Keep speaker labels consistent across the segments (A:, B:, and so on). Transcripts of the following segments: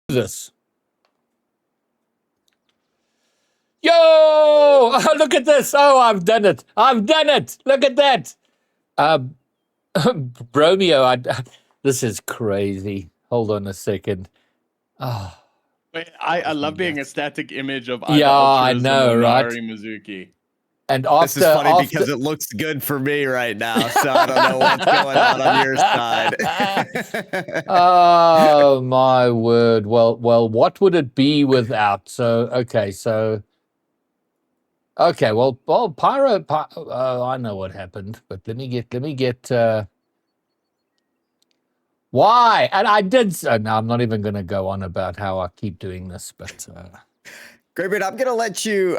A: this. Yo! Oh, look at this. Oh, I've done it. I've done it. Look at that. Bromeo, this is crazy. Hold on a second. Oh,
B: I love being a static image of
A: yeah, I know, right?
B: Mizuki.
A: And after,
C: this is funny because it looks good for me right now, so I don't know what's going on your side.
A: Oh my word! Well, what would it be without? So okay, well, Pyro. I know what happened, but let me get. Why? And I did. No, I'm not even going to go on about how I keep doing this, but.
C: Graybeard, I'm gonna let you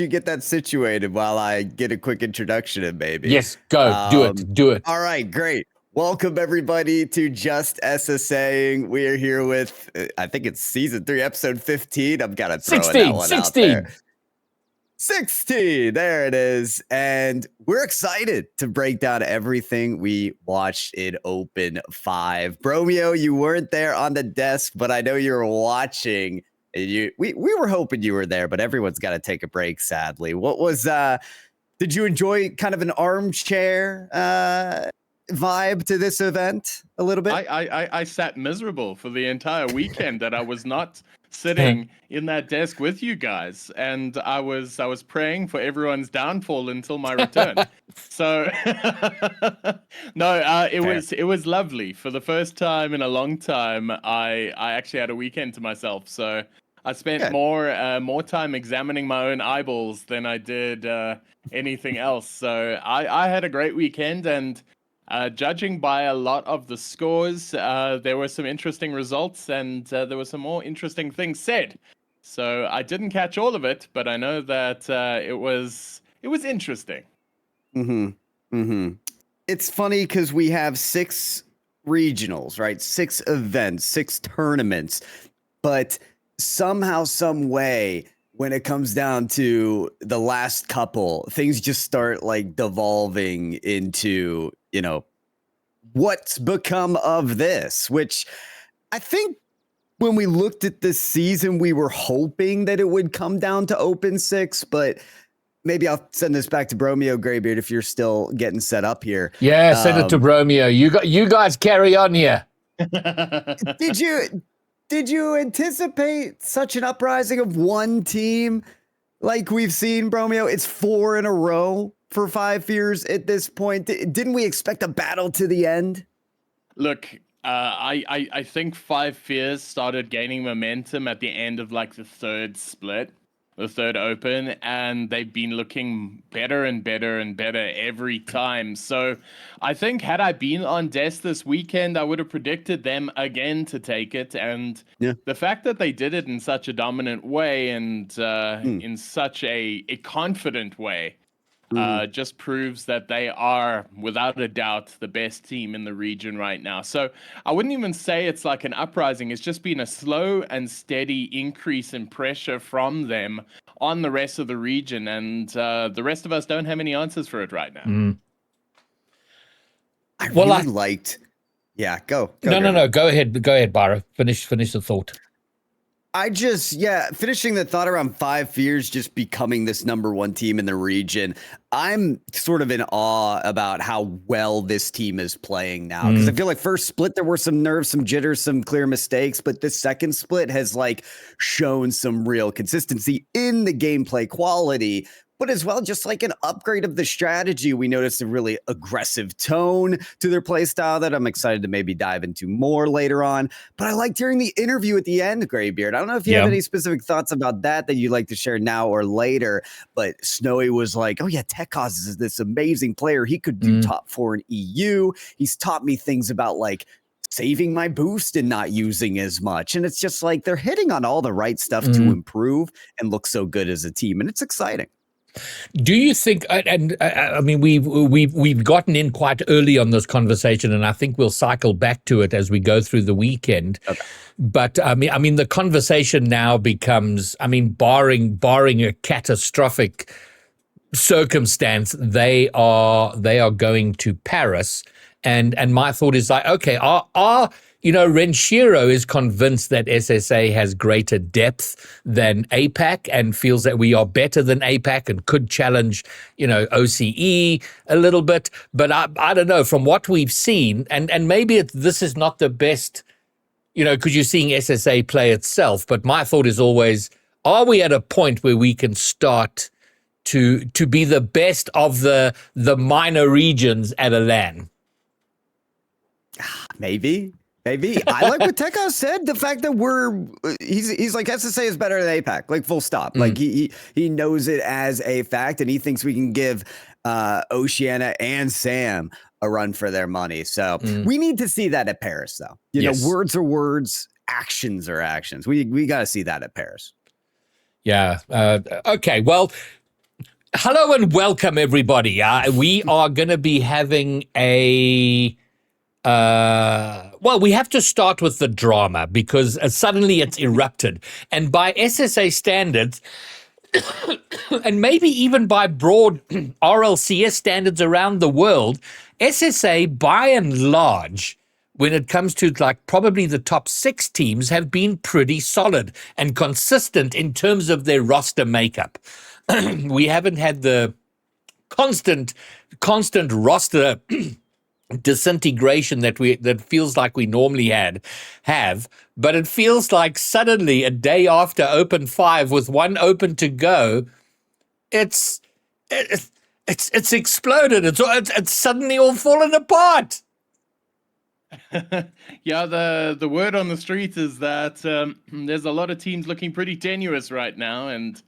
C: get that situated while I get a quick introduction in, maybe.
A: Yes, go. Do it.
C: All right, great. Welcome everybody to Just SSAying. We are here with I think it's season 3, episode 15. I'm gonna throw that one out there. 16. There it is. And we're excited to break down everything we watched in Open 5. Bromeo, you weren't there on the desk, but I know you were watching. We were hoping you were there, but everyone's got to take a break, sadly. What was did you enjoy kind of an armchair vibe to this event a little bit?
B: I sat miserable for the entire weekend that I was not sitting in that desk with you guys, and I was praying for everyone's downfall until my return. So no, it was lovely. For the first time in a long time, I actually had a weekend to myself. So I spent more time examining my own eyeballs than I did anything else. So I had a great weekend, and judging by a lot of the scores, there were some interesting results, and there were some more interesting things said. So I didn't catch all of it, but I know that it was interesting.
C: It's funny because we have 6 regionals, right? 6 events, 6 tournaments, but somehow, some way, when it comes down to the last couple, things just start like devolving into, you know, what's become of this, which I think when we looked at this season, we were hoping that it would come down to Open 6, but maybe I'll send this back to Bromeo, Graybeard, if you're still getting set up here.
A: Yeah, send it to Bromeo. You guys carry on here.
C: Did you anticipate such an uprising of one team like we've seen, Bromeo? It's 4 in a row for 5 years at this point. Didn't we expect a battle to the end?
B: Look, I think 5 Fears started gaining momentum at the end of like the third split, the third open, and they've been looking better and better and better every time. So I think had I been on desk this weekend, I would have predicted them again to take it. And the fact that they did it in such a dominant way and in such a confident way just proves that they are, without a doubt, the best team in the region right now. So I wouldn't even say it's like an uprising. It's just been a slow and steady increase in pressure from them on the rest of the region. And the rest of us don't have any answers for it right now.
C: I really liked... Yeah, go.
A: No. Go ahead, Byron. Finish the thought.
C: Finishing the thought around 5 Fears just becoming this #1 team in the region. I'm sort of in awe about how well this team is playing now. Because I feel like first split, there were some nerves, some jitters, some clear mistakes. But this second split has like shown some real consistency in the gameplay quality, but as well, just like an upgrade of the strategy. We noticed a really aggressive tone to their play style that I'm excited to maybe dive into more later on. But I liked hearing the interview at the end, Graybeard. I don't know if you have any specific thoughts about that you'd like to share now or later, but Snowy was like, oh yeah, Tekos is this amazing player. He could do top 4 in EU. He's taught me things about like saving my boost and not using as much. And it's just like they're hitting on all the right stuff to improve and look so good as a team. And it's exciting.
A: Do you think? And I mean, we've gotten in quite early on this conversation, and I think we'll cycle back to it as we go through the weekend. Okay. But I mean, the conversation now becomes, I mean, barring a catastrophic circumstance, they are going to Paris, and my thought is like, okay, Renshiro is convinced that SSA has greater depth than APAC and feels that we are better than APAC and could challenge, OCE a little bit. But I don't know, from what we've seen, and maybe this is not the best, because you're seeing SSA play itself. But my thought is always, are we at a point where we can start to be the best of the minor regions at a LAN?
C: Maybe. I like what Tekka said. The fact that he's like, SSA is better than APAC, like full stop. Like he knows it as a fact, and he thinks we can give Oceania and Sam a run for their money. So we need to see that at Paris, though. Yes. Words are words, actions are actions. We got to see that at Paris.
A: Yeah. Okay. Well, hello and welcome, everybody. We are going to be having we have to start with the drama because suddenly it's erupted. And by SSA standards, and maybe even by broad RLCS standards around the world, SSA, by and large, when it comes to like probably the top 6 teams, have been pretty solid and consistent in terms of their roster makeup. We haven't had the constant roster disintegration that feels like we normally have, but it feels like suddenly a day after Open 5 with one Open to go, it's exploded. It's suddenly all fallen apart.
B: Yeah, the word on the street is that there's a lot of teams looking pretty tenuous right now, and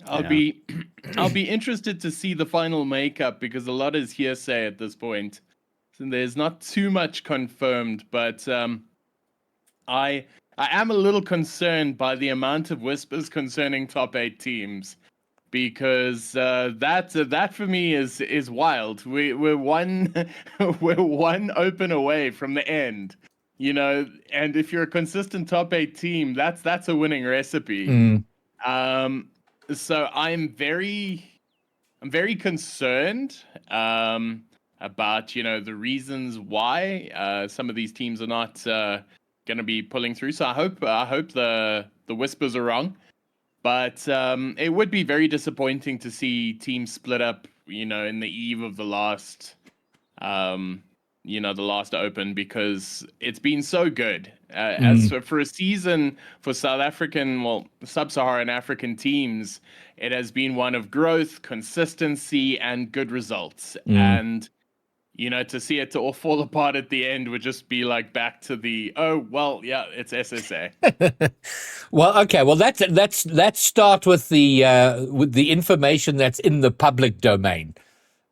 B: I'll be interested to see the final makeup because a lot is hearsay at this point. So there's not too much confirmed, but I am a little concerned by the amount of whispers concerning top 8 teams, because that for me is wild. We're one Open away from the end, and if you're a consistent top 8 team, that's a winning recipe. So I'm very concerned about the reasons why some of these teams are not going to be pulling through. So I hope the whispers are wrong, but it would be very disappointing to see teams split up in the eve of the last the last Open, because it's been so good as for a season for South African, sub-Saharan African teams. It has been one of growth, consistency, and good results. And to see it all fall apart at the end would just be like back to it's SSA.
A: Well, okay. Well, let's start with the information that's in the public domain,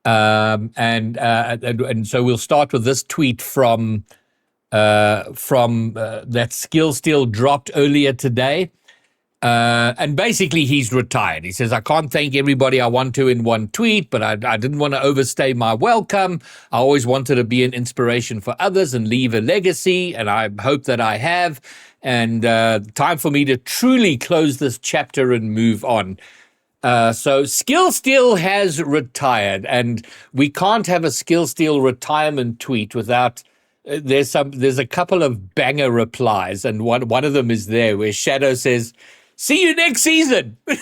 A: and so we'll start with this tweet from that Skill Steel dropped earlier today. And basically he's retired. He says, I can't thank everybody I want to in one tweet, but I didn't want to overstay my welcome. I always wanted to be an inspiration for others and leave a legacy, and I hope that I have. And time for me to truly close this chapter and move on. So Skill Steel has retired, and we can't have a Skill Steel retirement tweet without there's a couple of banger replies, and one of them is there where Shadow says, "See you next season."
B: Yeah,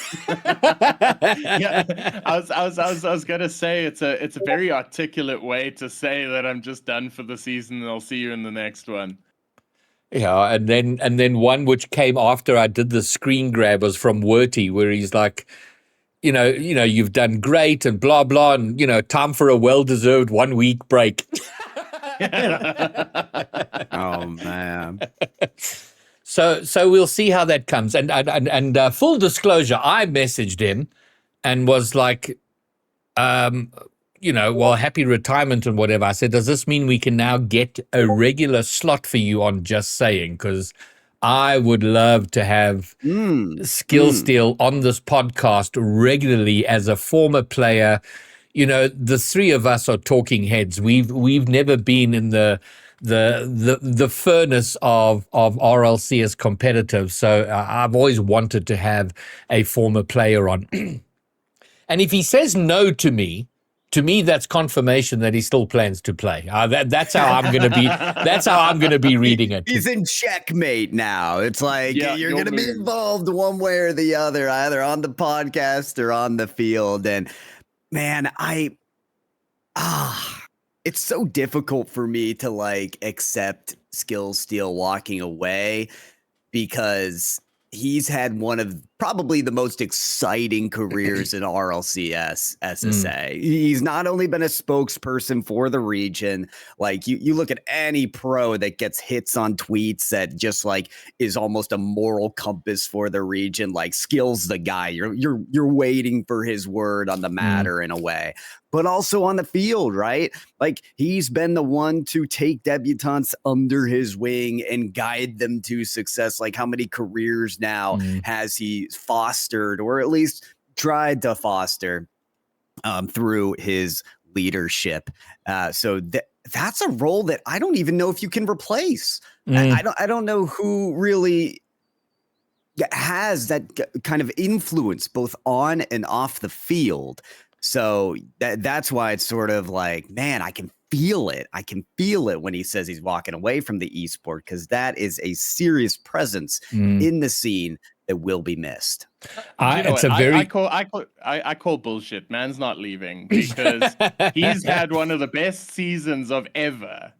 B: I was gonna say it's a very articulate way to say that I'm just done for the season and I'll see you in the next one.
A: Yeah, and then one which came after I did the screen grab was from Werty, where he's like, you've done great and blah blah, and time for a well-deserved 1 week break.
C: Oh man.
A: So we'll see how that comes. And full disclosure, I messaged him and was like, happy retirement and whatever. I said, does this mean we can now get a regular slot for you on Just Saying? Because I would love to have Skill Steel on this podcast regularly as a former player. The three of us are talking heads. We've never been in the furnace of RLC as competitive. So I've always wanted to have a former player on. And if he says no to me, to me, that's confirmation that he still plans to play. That's how I'm going to be. That's how I'm going to be reading it.
C: He's in checkmate now. It's like you're going to be involved one way or the other, either on the podcast or on the field. And man, it's so difficult for me to like accept Skill Steal walking away, because he's had one of probably the most exciting careers in RLCS SSA. He's not only been a spokesperson for the region, like you look at any pro that gets hits on tweets that just like is almost a moral compass for the region, like Skill's the guy. You're waiting for his word on the matter in a way. But also on the field, right? Like he's been the one to take debutantes under his wing and guide them to success. Like how many careers now has he fostered, or at least tried to foster through his leadership? So that's a role that I don't even know if you can replace. I don't know who really has that kind of influence both on and off the field. So that's why it's sort of like, man, I can feel it. I can feel it when he says he's walking away from the esport, because that is a serious presence in the scene that will be missed.
B: I call bullshit. Man's not leaving, because he's had one of the best seasons of ever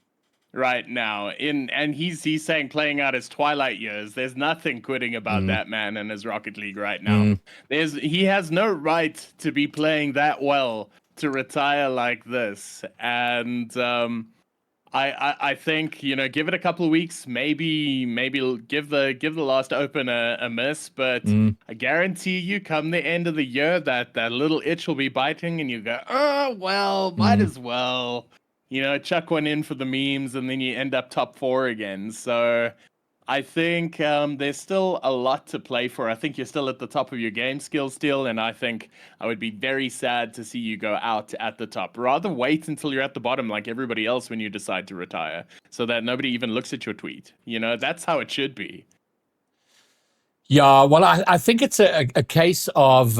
B: right now. And he's saying playing out his twilight years. There's nothing quitting about that man in his Rocket League right now. He has no right to be playing that well to retire like this. And I think, give it a couple of weeks, maybe give the last open a miss, but I guarantee you, come the end of the year, that little itch will be biting, and you go, oh well, might as well, chuck one in for the memes, and then you end up top 4 again. So I think there's still a lot to play for. I think you're still at the top of your game, Skill Steal, and I think I would be very sad to see you go out at the top. Rather wait until you're at the bottom like everybody else when you decide to retire, so that nobody even looks at your tweet. That's how it should be.
A: Yeah, well, I think it's a case of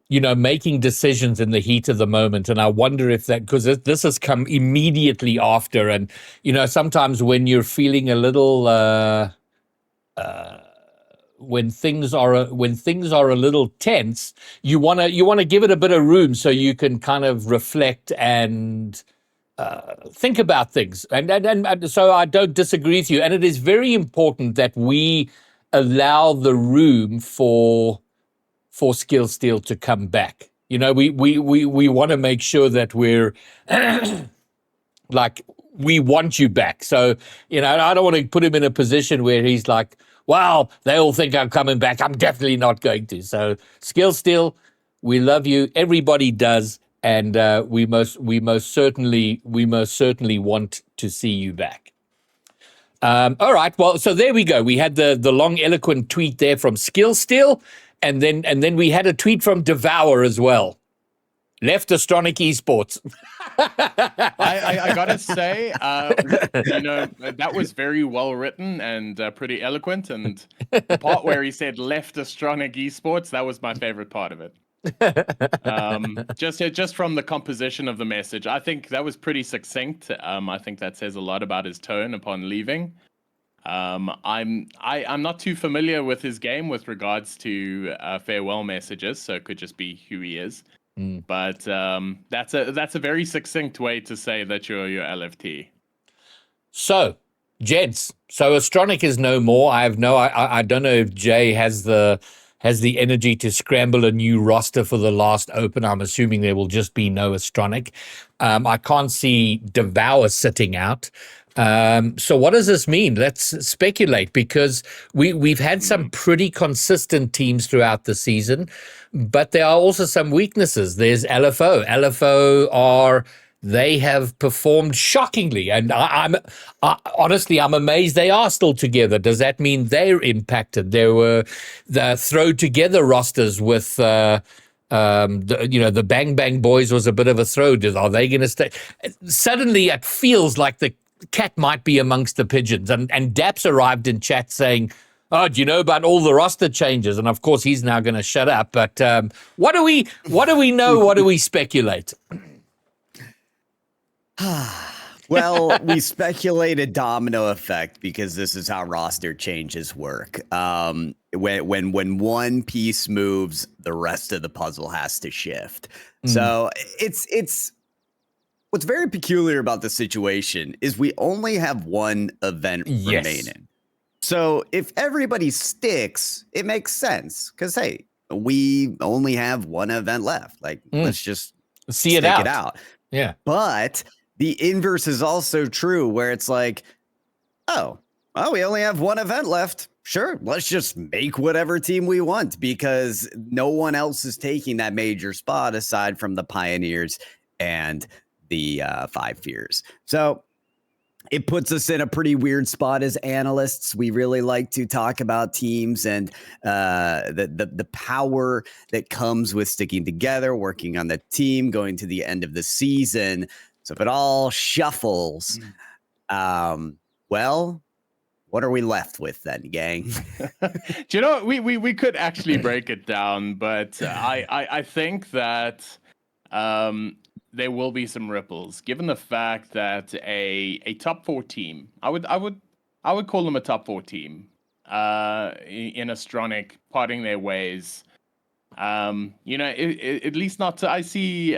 A: making decisions in the heat of the moment. And I wonder if that, because this has come immediately after. And, sometimes when you're feeling a little, when things are a little tense, you want to give it a bit of room so you can kind of reflect and think about things. And so I don't disagree with you. And it is very important that we allow the room for Skill Steal to come back. We want to make sure that we're like, we want you back. So, I don't want to put him in a position where he's like, well, they all think I'm coming back. I'm definitely not going to. So Skill Steal, we love you. Everybody does. And we most certainly want to see you back. All right. Well, so there we go. We had the long, eloquent tweet there from Skill Steal. And then we had a tweet from Devour as well. Left Astronic Esports.
B: I gotta say, that was very well written and pretty eloquent. And the part where he said left Astronic Esports, that was my favorite part of it. Just from the composition of the message, I think that was pretty succinct. I think that says a lot about his tone upon leaving. I'm not too familiar with his game with regards to farewell messages, so it could just be who he is. But that's a very succinct way to say that you're your LFT.
A: So, gents, Astronic is no more. I don't know if Jay has the energy to scramble a new roster for the last open. I'm assuming there will just be no Astronic. I can't see Devour sitting out. So what does this mean? Let's speculate, because we've had some pretty consistent teams throughout the season, but there are also some weaknesses. There's LFO. LFO they have performed shockingly, and honestly, I'm amazed they are still together. Does that mean they're impacted? There were the throw together rosters with the Bang Bang Boys was a bit of a throw. Are they going to stay? Suddenly, it feels like the cat might be amongst the pigeons. And Daps arrived in chat saying, oh, do you know about all the roster changes? And of course, he's now going to shut up. But what do we know? What do we speculate?
C: Well, we speculate a domino effect because this is how roster changes work. When one piece moves, the rest of the puzzle has to shift. So it's what's very peculiar about the situation is we only have one event remaining. So if everybody sticks, it makes sense because hey, we only have one event left. Like let's just
A: stick it out. Yeah.
C: But the inverse is also true where it's like, oh, well, we only have one event left. Sure, let's just make whatever team we want because no one else is taking that major spot aside from the Pioneers and the 5 Fears. So it puts us in a pretty weird spot as analysts. We really like to talk about teams and the power that comes with sticking together, working on the team, going to the end of the season. So if it all shuffles, well, what are we left with then, gang?
B: Do you know, we could actually break it down, but I think that there will be some ripples, given the fact that a top 4 team, I would call them a top 4 team, in Astronic parting their ways. You know, at least not to, I see,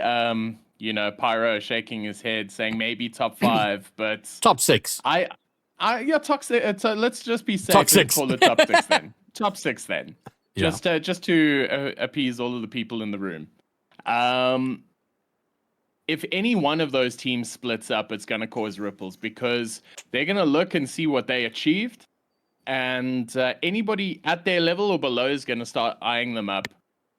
B: you know, Pyro shaking his head saying maybe top 5, but
A: top 6.
B: Yeah, top 6. Let's just be safe
A: Top
B: and
A: 6.
B: call it top 6 then. Top 6 then.
A: Yeah.
B: Just to appease all of the people in the room. If any one of those teams splits up, it's going to cause ripples because they're going to look and see what they achieved, and anybody at their level or below is going to start eyeing them up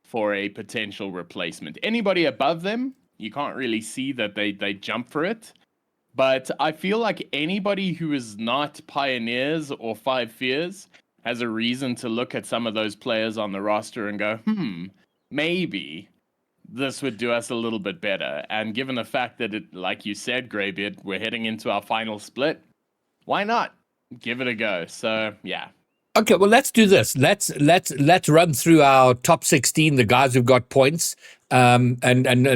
B: for a potential replacement. Anybody above them, you can't really see that they jump for it. But I feel like anybody who is not Pioneers or 5 Fears has a reason to look at some of those players on the roster and go, maybe this would do us a little bit better. And given the fact that it, like you said, Greybeard, we're heading into our final split, why not give it a go? So yeah.
A: Okay, well, let's do this. Let's run through our top 16, the guys who've got points, and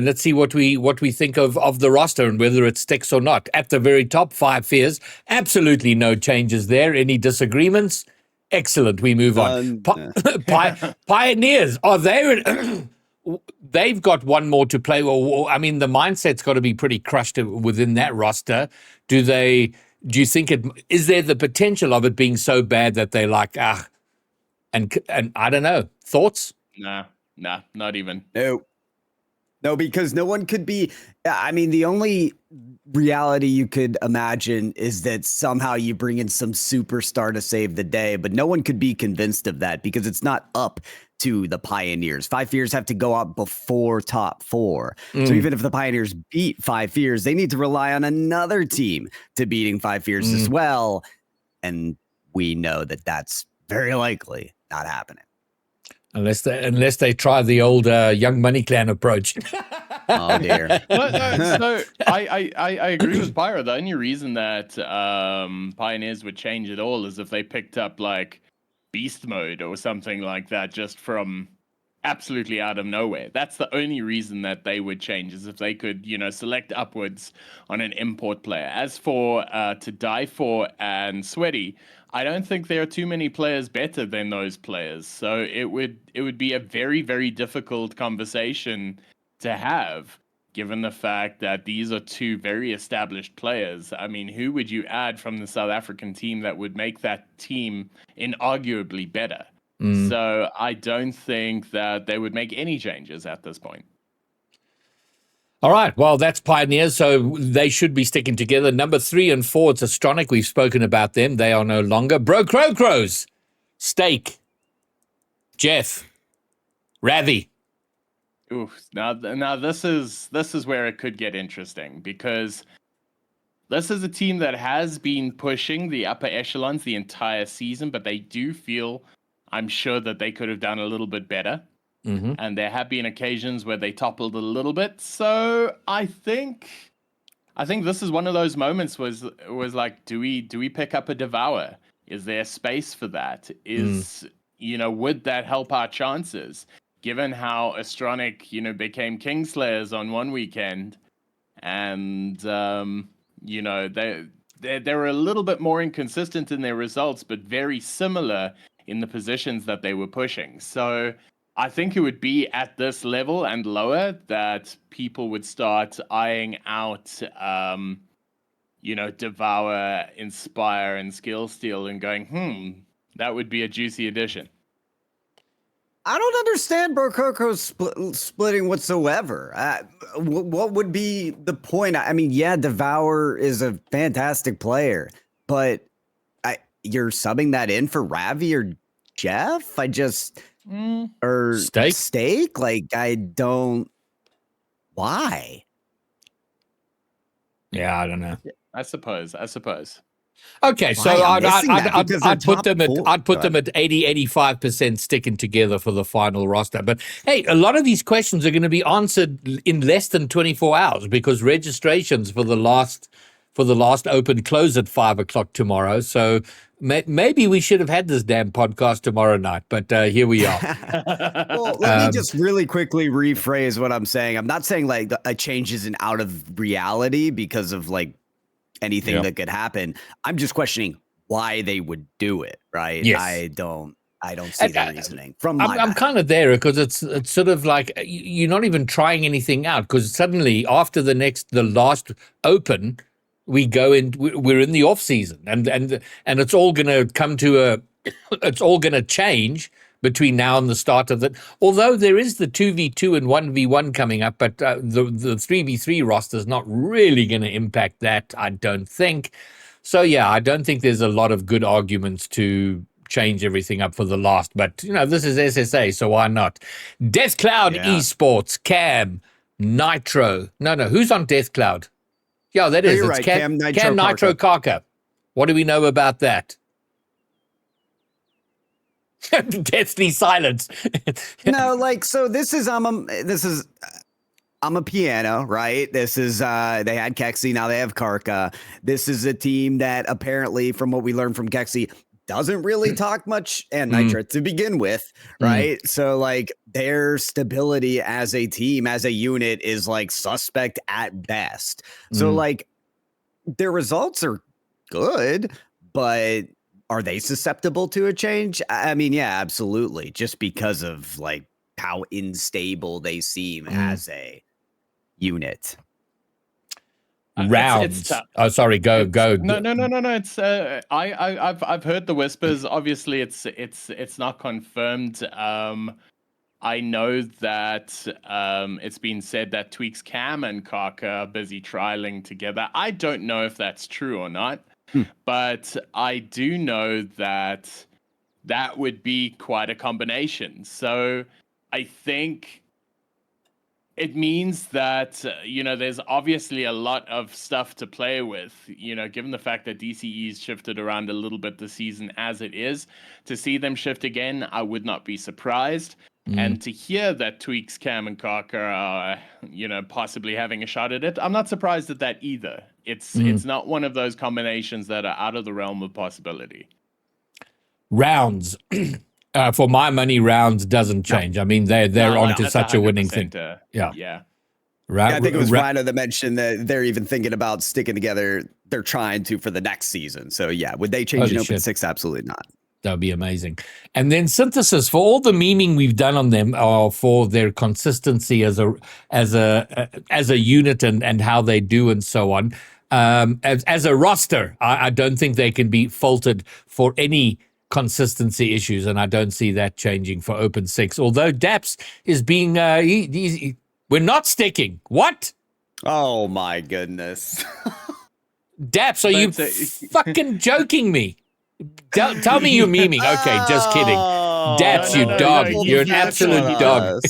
A: let's see what we think of the roster and whether it sticks or not. At the very top, 5 Fears, absolutely no changes there. Any disagreements? Excellent. We move on. Pioneers, are they? They've got one more to play. Well, I mean, the mindset's got to be pretty crushed within that roster. Do you think is there the potential of it being so bad that they're like, and I don't know, thoughts?
B: Nah, not even.
C: No, because no one could be. I mean, the only reality you could imagine is that somehow you bring in some superstar to save the day, but no one could be convinced of that because it's not up to the Pioneers. 5 Fears have to go out before top 4. So even if the Pioneers beat 5 Fears, they need to rely on another team to beating 5 Fears as well. And we know that that's very likely not happening.
A: Unless they try the old Young Money Clan approach.
C: Oh dear.
B: So I agree with Pyro. The only reason that Pioneers would change it all is if they picked up like beast mode or something like that just from absolutely out of nowhere. That's the only reason that they would change, is if they could, you know, select upwards on an import player. As for To Die For and Sweaty, I don't think there are too many players better than those players. So it would be a very, very difficult conversation to have, given the fact that these are 2 very established players. I mean, who would you add from the South African team that would make that team inarguably better? So I don't think that they would make any changes at this point.
A: All right. Well, that's Pioneers, so they should be sticking together. Number 3 and 4, it's Astronic. We've spoken about them. They are no longer. Bro Crows, Steak, Jeff, Ravi.
B: Ooh, now this is where it could get interesting, because this is a team that has been pushing the upper echelons the entire season, but they do feel, I'm sure, that they could have done a little bit better. And there have been occasions where they toppled a little bit. So I think this is one of those moments was like, do we pick up a Devour? Is there space for that? You know, would that help our chances? Given how Astronic, you know, became Kingslayers on one weekend, and they were a little bit more inconsistent in their results, but very similar in the positions that they were pushing. So I think it would be at this level and lower that people would start eyeing out, Devour, Inspire, and Skill Steal and going, that would be a juicy addition.
C: I don't understand Brococo's splitting whatsoever. What would be the point? I mean, yeah, Devour is a fantastic player, but you're subbing that in for Ravi or Jeff? Or Steak? Like, I don't. Why?
A: Yeah, I don't know.
B: I suppose.
A: Okay, so I'd put them at 80-85% sticking together for the final roster. But hey, a lot of these questions are going to be answered in less than 24 hours because registrations for the last open close at 5:00 tomorrow. So maybe we should have had this damn podcast tomorrow night, but here we are.
C: Well, let me just really quickly rephrase what I'm saying. I'm not saying like a change isn't out of reality because of like anything that could happen. I'm just questioning why they would do it, right?
A: Yes.
C: I don't see the reasoning from my
A: I'm kind of there because it's sort of like you're not even trying anything out because suddenly after the last open, we're in the off season and it's all going to come to it's all going to change between now and the start of it. Although there is the 2v2 and 1v1 coming up, but the 3v3 roster is not really going to impact that, I don't think. So yeah, I don't think there's a lot of good arguments to change everything up for the last. But this is SSA, so why not? Death Cloud Esports, Cam, Nitro. No, who's on Death Cloud? Yeah, that is.
C: You're
A: it's
C: right,
A: Cam Nitro Karka. What do we know about that? Deathly silence.
C: No, like, so this is I'm a piano, right? This is they had Kexi, now they have Karka. This is a team that apparently, from what we learned from Kexi, doesn't really talk much and Nitro to begin with, right? So like their stability as a team, as a unit is like suspect at best. So like their results are good, but are they susceptible to a change? I mean, yeah, absolutely. Just because of like how unstable they seem as a unit.
A: Rounds. Oh, sorry. Go.
B: No. It's I've heard the whispers. Obviously, it's not confirmed. I know that it's been said that Tweaks Cam and Karka are busy trialing together. I don't know if that's true or not. But I do know that would be quite a combination. So I think it means that, there's obviously a lot of stuff to play with, given the fact that DCE's shifted around a little bit this season as it is. To see them shift again, I would not be surprised. And to hear that Tweaks, Cam, and Karka are, possibly having a shot at it, I'm not surprised at that either. It's not one of those combinations that are out of the realm of possibility.
A: Rounds. For my money, rounds doesn't change. I mean, they're onto such a winning thing. Yeah.
C: I think it was Rhino that mentioned that they're even thinking about sticking together. They're trying to for the next season. So yeah, would they change an Open 6? Absolutely not.
A: That would be amazing. And then Synthesis, for all the memeing we've done on them, for their consistency as a unit and how they do and so on. As a roster, I don't think they can be faulted for any consistency issues, and I don't see that changing for Open 6. Although Daps is being, we're not sticking. What?
C: Oh my goodness.
A: Daps, are you fucking joking me? Tell me you're memeing. Okay, just kidding. Daps, you dog. You're an absolute dog.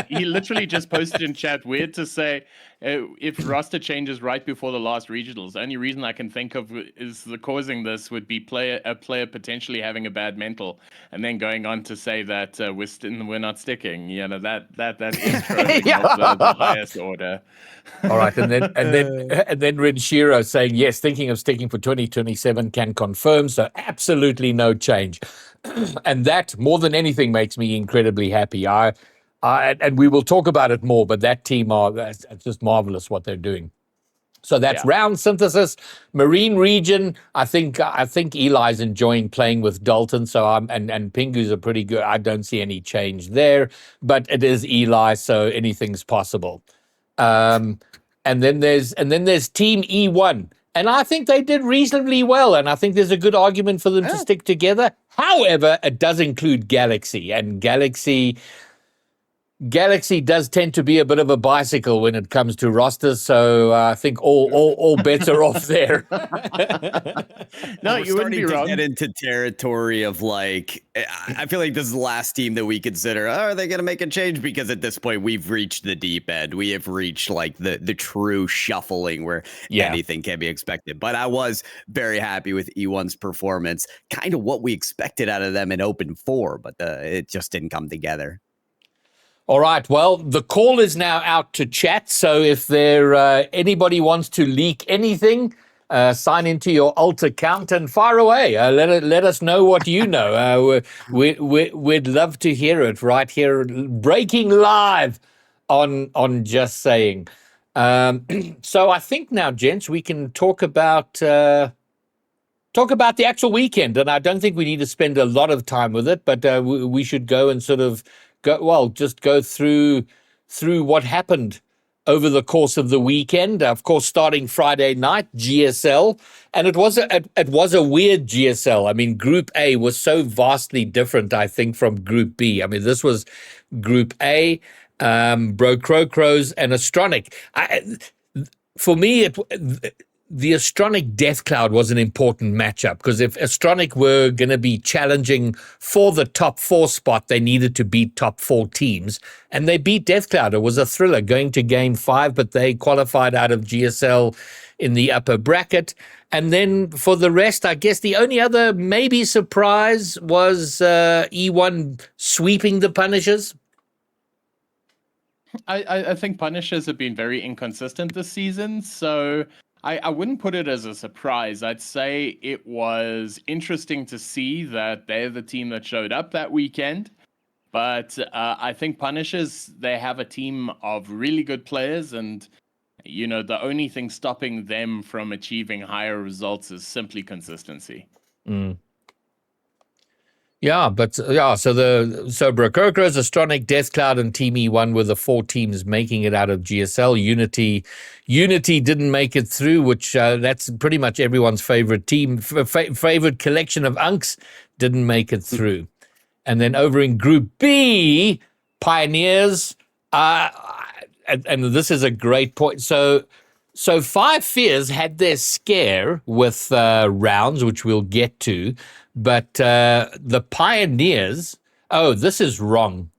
B: He literally just posted in chat, weird to say, if roster changes right before the last regionals. The only reason I can think of is the causing this would be a player potentially having a bad mental, and then going on to say that we're not sticking. That intro is the highest order.
A: All right, and then Renshiro saying yes, thinking of sticking for 2027, can confirm. So absolutely no change, and that more than anything makes me incredibly happy. And we will talk about it more, but that team it's just marvelous what they're doing. So that's round, synthesis, marine region. I think Eli's enjoying playing with Dalton. So and Pingu's are pretty good. I don't see any change there, but it is Eli, so anything's possible. And then there's Team E1, and I think they did reasonably well, and I think there's a good argument for them to stick together. However, it does include Galaxy, and Galaxy does tend to be a bit of a bicycle when it comes to rosters, so I think all bets are off there.
B: No, you wouldn't be wrong.
C: Get into territory of like, I feel like this is the last team that we consider. Oh, are they going to make a change? Because at this point, we've reached the deep end. We have reached like the true shuffling where anything can be expected. But I was very happy with E1's performance, kind of what we expected out of them in Open 4, but it just didn't come together.
A: All right. Well, the call is now out to chat. So if anybody wants to leak anything, sign into your alt account and fire away. Let us know what you know. We'd love to hear it right here, breaking live on Just Saying. So I think now, gents, we can talk about the actual weekend, and I don't think we need to spend a lot of time with it, but we should go and sort of just go through what happened over the course of the weekend. Of course, starting Friday night, GSL, and it was a weird GSL. I mean, Group A was so vastly different, I think, from Group B. I mean, this was Group A, Crocros and Astronic. For me, the Astronic Death Cloud was an important matchup, because if Astronic were going to be challenging for the top 4 spot, they needed to beat top 4 teams, and they beat Death Cloud. It was a thriller going to game 5, but they qualified out of GSL in the upper bracket. And then for the rest, I guess the only other maybe surprise was E1 sweeping the Punishers.
B: I think Punishers have been very inconsistent this season, so I wouldn't put it as a surprise. I'd say it was interesting to see that they're the team that showed up that weekend. But I think Punishers, they have a team of really good players, and the only thing stopping them from achieving higher results is simply consistency.
A: Yeah, but so Brokokros, Astronic, Death Cloud, and Team E1 were the 4 teams making it out of GSL. Unity didn't make it through, which that's pretty much everyone's favorite team, favorite collection of unks, didn't make it through. And then over in Group B, Pioneers, and this is a great point. So Five Fears had their scare with rounds, which we'll get to. But the Pioneers, this is wrong.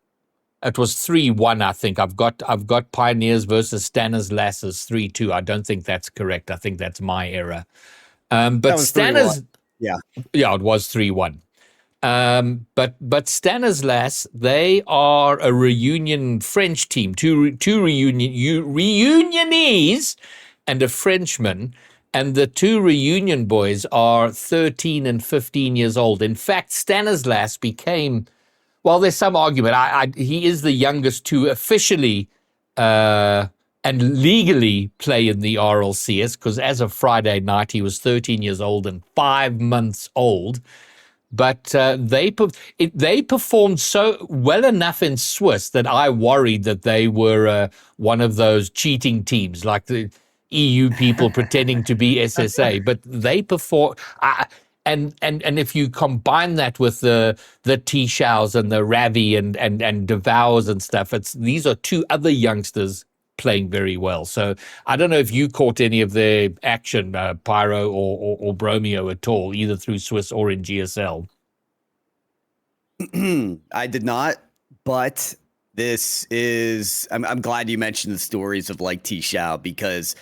A: It was 3-1, I think. I've got Pioneers versus Stanislas as 3-2. I don't think that's correct. I think that's my error. But Stanislas, it was 3-1. But Stanislas, they are a reunion French team, two reunionees and a Frenchman. And the 2 reunion boys are 13 and 15 years old. In fact, Stanislas became, well, there's some argument. He is the youngest to officially and legally play in the RLCS, because as of Friday night, he was 13 years old and 5 months old. But they performed so well enough in Swiss that I worried that they were one of those cheating teams, like the EU people pretending to be SSA, but they perform. And if you combine that with the T-Shows and the Ravi and Devours and stuff, these are 2 other youngsters playing very well. So I don't know if you caught any of their action, Pyro or Bromeo at all, either through Swiss or in GSL.
C: I did not, but this is. I'm glad you mentioned the stories of like T-Shao, because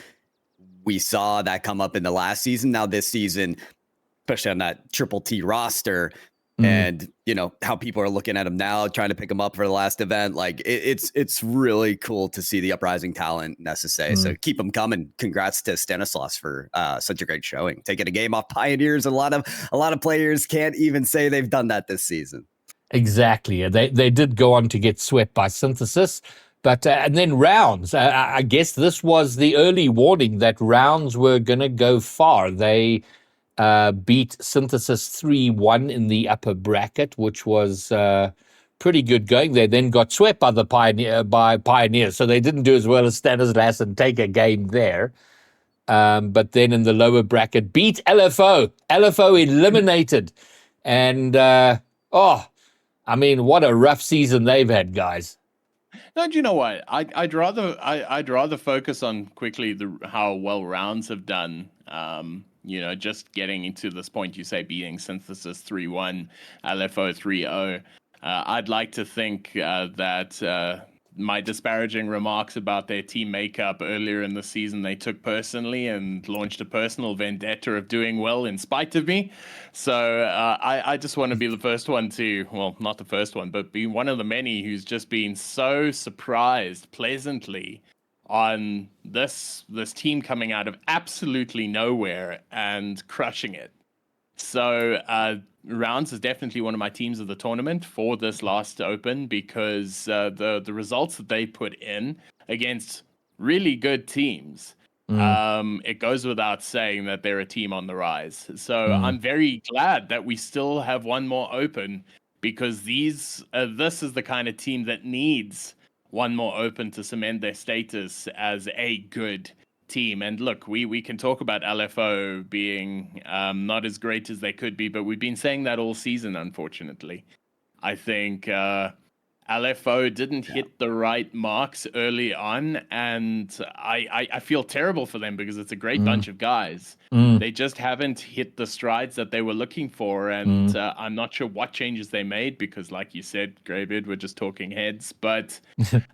C: we saw that come up in the last season. Now this season, especially on that Triple T roster, and how people are looking at him now, trying to pick him up for the last event. Like it's really cool to see the uprising talent in SSA. So keep them coming. Congrats to Stanislas for such a great showing, taking a game off Pioneers. A lot of players can't even say they've done that this season.
A: Exactly. They did go on to get swept by Synthesis. But and then rounds. I guess this was the early warning that rounds were going to go far. They beat Synthesis 3-1 in the upper bracket, which was pretty good going. They then got swept by the Pioneers, so they didn't do as well as Stanislas and take a game there. But then in the lower bracket, beat LFO. LFO eliminated. And, I mean, what a rough season they've had, guys.
B: No, do you know what? I'd rather focus on quickly how well rounds have done. Just getting into this point, you say beating Synthesis 3-1, LFO 3-0. I'd like to think that my disparaging remarks about their team makeup earlier in the season they took personally and launched a personal vendetta of doing well in spite of me. So I just want to be the first one to, well, not the first one, but be one of the many who's just been so surprised pleasantly on this team coming out of absolutely nowhere and crushing it. So Rounds is definitely one of my teams of the tournament for this last Open because the results that they put in against really good teams, it goes without saying that they're a team on the rise. So I'm very glad that we still have one more Open because this is the kind of team that needs one more Open to cement their status as a good team. And look, we can talk about LFO being not as great as they could be, but we've been saying that all season, unfortunately. I think LFO didn't hit the right marks early on, and I feel terrible for them because it's a great bunch of guys. They just haven't hit the strides that they were looking for, and I'm not sure what changes they made because, like you said, Greybeard, we're just talking heads, but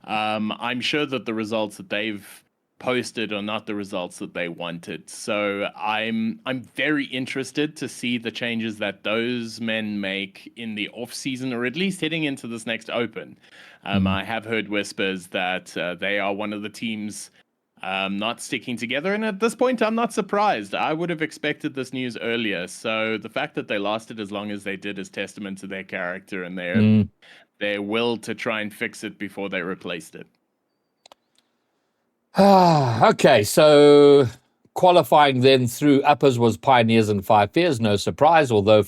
B: I'm sure that the results that they've posted are not the results that they wanted. So I'm very interested to see the changes that those men make in the off season, or at least heading into this next Open. I have heard whispers that they are one of the teams not sticking together, and at this point I'm not surprised. I would have expected this news earlier. So the fact that they lasted as long as they did is testament to their character and their will to try and fix it before they replaced it.
A: Okay, so qualifying then through uppers was Pioneers and Five Fears, no surprise, although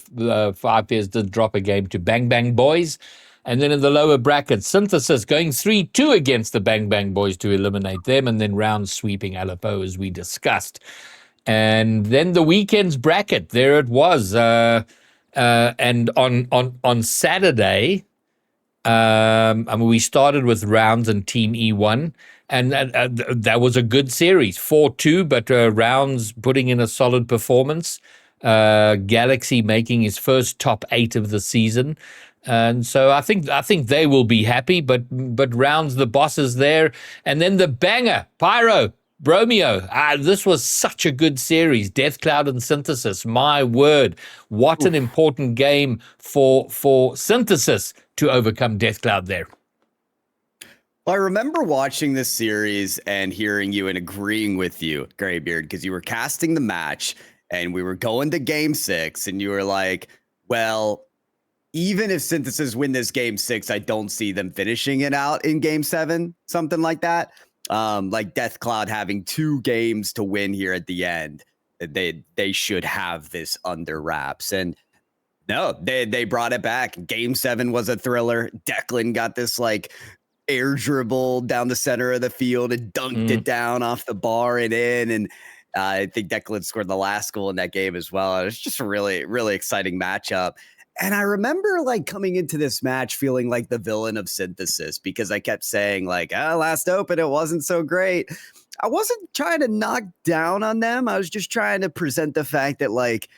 A: Five Fears did drop a game to Bang Bang Boys. And then in the lower bracket, Synthesis going 3-2 against the Bang Bang Boys to eliminate them, and then round sweeping LFO as we discussed. And then the weekend's bracket, there it was. And on Saturday, we started with rounds and Team E1. And that was a good series, 4-2, but rounds putting in a solid performance. Galaxy making his first top 8 of the season. And so I think they will be happy, but rounds, the boss is there. And then the banger, Pyro, Bromeo. This was such a good series, Death Cloud and Synthesis. My word, what an important game for Synthesis to overcome Death Cloud there.
C: I remember watching this series and hearing you and agreeing with you, Greybeard, because you were casting the match and we were going to game 6 and you were like, well, even if Synthesis win this game 6, I don't see them finishing it out in game 7, something like that. Like Death Cloud having 2 games to win here at the end. They should have this under wraps. And no, they brought it back. Game 7 was a thriller. Declan got this like air dribble down the center of the field and dunked it down off the bar and in. And I think Declan scored the last goal in that game as well. It was just a really, really exciting matchup. And I remember like coming into this match feeling like the villain of Synthesis because I kept saying like, last Open, it wasn't so great. I wasn't trying to knock down on them. I was just trying to present the fact that like,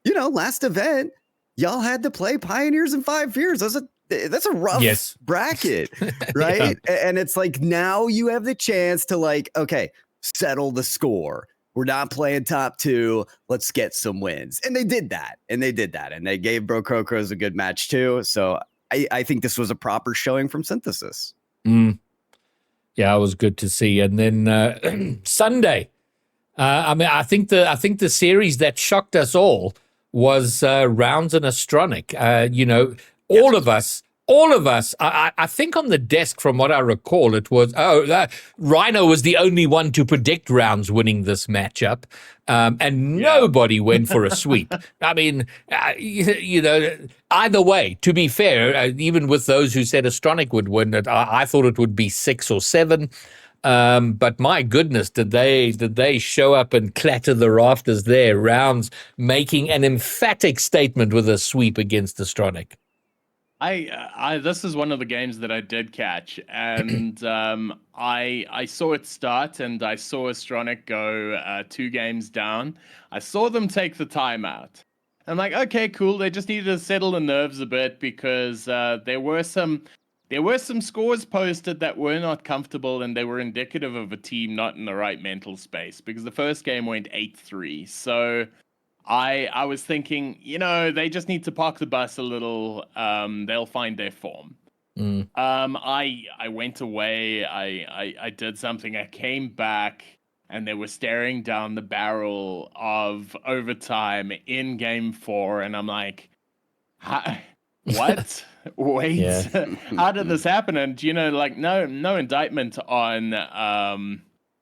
C: last event, y'all had to play Pioneers and Five Fears. That's a rough bracket, right? Yeah. And it's like now you have the chance to like, okay, settle the score. We're not playing top 2. Let's get some wins. And they did that. And they gave Brococros a good match too. So I think this was a proper showing from Synthesis.
A: Yeah, it was good to see. And then Sunday, I think the series that shocked us all was Rounds and Astronic. All of us all of us, I think on the desk, from what I recall, it was, Rhino was the only one to predict Rounds winning this matchup, and nobody went for a sweep. I mean, you know, either way, to be fair, even with those who said Astronic would win it, I thought it would be 6 or 7. But my goodness, did they show up and clatter the rafters there, Rounds making an emphatic statement with a sweep against Astronic.
B: This is one of the games that I did catch, and I saw it start, and I saw Astronic go 2 games down. I saw them take the timeout. I'm like, okay, cool. They just needed to settle the nerves a bit because there were some scores posted that were not comfortable, and they were indicative of a team not in the right mental space. Because the first game went 8-3, so. I was thinking, you know, they just need to park the bus a little. They'll find their form. I went away. I did something. I came back, and they were staring down the barrel of overtime in Game 4, and I'm like, what? Wait, how did this happen? And you know, like, no indictment on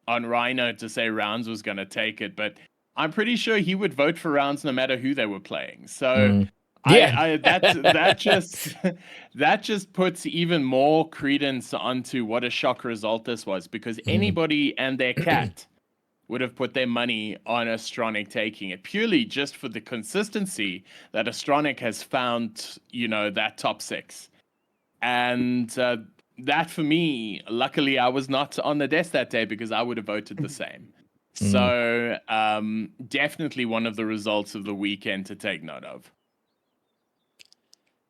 B: Rhino to say Rounds was going to take it, but. I'm pretty sure he would vote for Rounds no matter who they were playing. So that just puts even more credence onto what a shock result this was, because anybody and their cat would have put their money on Astronic taking it, purely just for the consistency that Astronic has found, you know, that top 6. And that for me, luckily I was not on the desk that day, because I would have voted the same. So definitely one of the results of the weekend to take note of.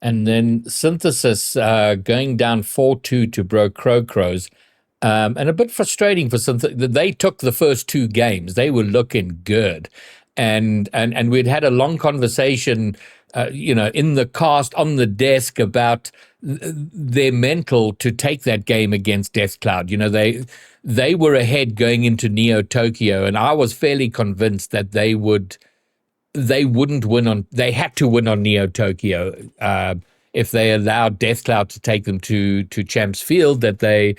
A: And then Synthesis going down 4-2 to Bro Crows. And a bit frustrating for Synthesis. They took the first 2 games. They were looking good. And we'd had a long conversation, you know, in the cast, on the desk, about their mental to take that game against Death Cloud. You know, they were ahead going into Neo Tokyo, and I was fairly convinced that they wouldn't win on. They had to win on Neo Tokyo if they allowed Death Cloud to take them to Champs Field, that they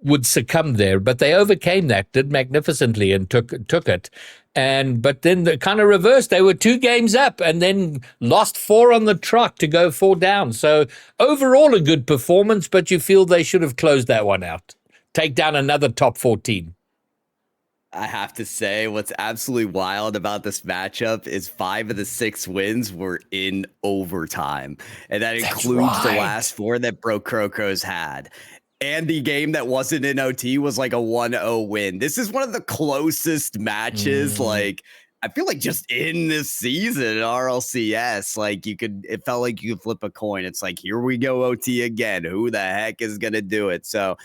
A: would succumb there. But they overcame that, did magnificently, and took it. But then the kind of reverse, they were 2 games up and then lost 4 on the trot to go 4 down. So overall a good performance, but you feel they should have closed that one out. Take down another top 14.
C: I have to say, what's absolutely wild about this matchup is 5 of the 6 wins were in overtime. And that includes the last 4 that Bro Crows had. And the game that wasn't in OT was like a 1-0 win. This is one of the closest matches, like, I feel like just in this season in RLCS, like it felt like you could flip a coin. It's like, here we go, OT again. Who the heck is going to do it? So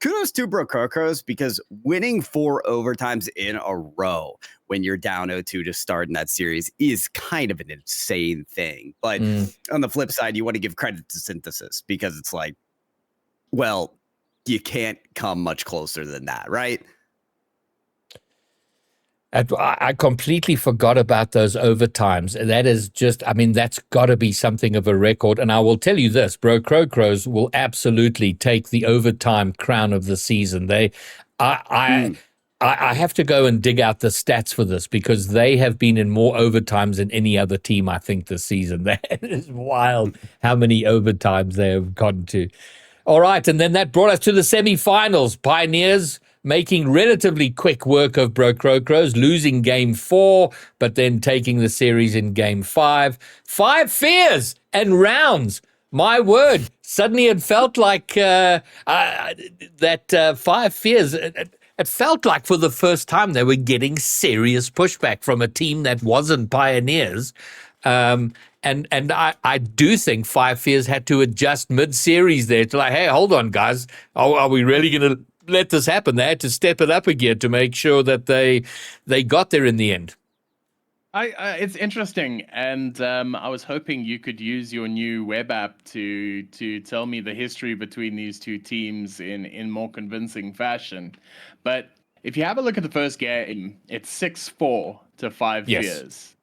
C: kudos to Bro Crows, because winning 4 overtimes in a row when you're down 0-2 to start in that series is kind of an insane thing. But on the flip side, you want to give credit to Synthesis, because it's like, well, you can't come much closer than that, right?
A: I completely forgot about those overtimes. That is just, I mean, that's got to be something of a record. And I will tell you this, Bro Crows will absolutely take the overtime crown of the season. I have to go and dig out the stats for this, because they have been in more overtimes than any other team, I think, this season. That is wild how many overtimes they have gone to. All right, and then that brought us to the semifinals. Pioneers making relatively quick work of Bro Crows, losing Game 4, but then taking the series in Game 5. 5 fears and Rounds. My word, suddenly it felt like that 5 fears. It felt like for the first time they were getting serious pushback from a team that wasn't Pioneers. And I do think 5 Fears had to adjust mid-series there to like, hey, hold on, guys. Are we really going to let this happen? They had to step it up again to make sure that they got there in the end.
B: It's interesting, and I was hoping you could use your new web app to tell me the history between these 2 teams in more convincing fashion. But if you have a look at the first game, it's 6-4 to 5 Fears.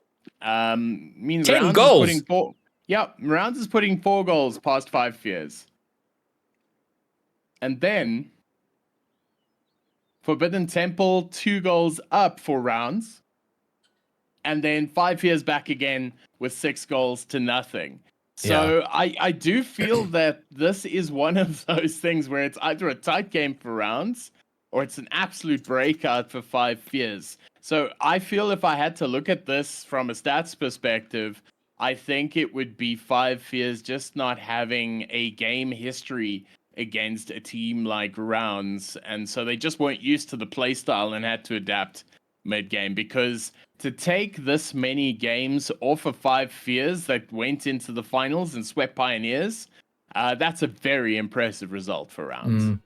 B: Means
A: 10
B: Rounds
A: goals.
B: is putting Yep, Rounds is putting 4 goals past 5 Fears. And then Forbidden Temple, 2 goals up for Rounds. And then 5 Fears back again with 6 goals to nothing. So I do feel that this is one of those things where it's either a tight game for Rounds or it's an absolute breakout for 5 Fears. So I feel if I had to look at this from a stats perspective, I think it would be 5 Fears just not having a game history against a team like Rounds. And so they just weren't used to the playstyle and had to adapt mid-game, because to take this many games off of 5 Fears that went into the finals and swept Pioneers, that's a very impressive result for Rounds.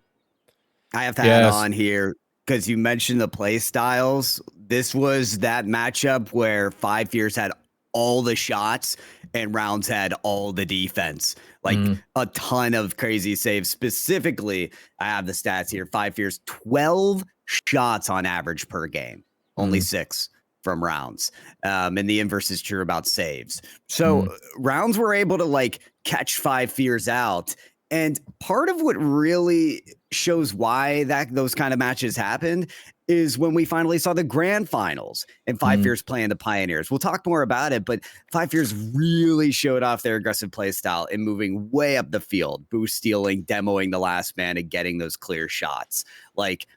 C: I have to add on here, because you mentioned the play styles. This was that matchup where 5 Fears had all the shots and Rounds had all the defense. Like a ton of crazy saves. Specifically, I have the stats here. 5 Fears, 12 shots on average per game. Only 6 from Rounds. And the inverse is true about saves. So Rounds were able to like catch 5 Fears out. And part of what really shows why those kind of matches happened is when we finally saw the grand finals and 5 Fears playing the Pioneers. We'll talk more about it, but 5 Fears really showed off their aggressive play style and moving way up the field, boost stealing, demoing the last man, and getting those clear shots. Like,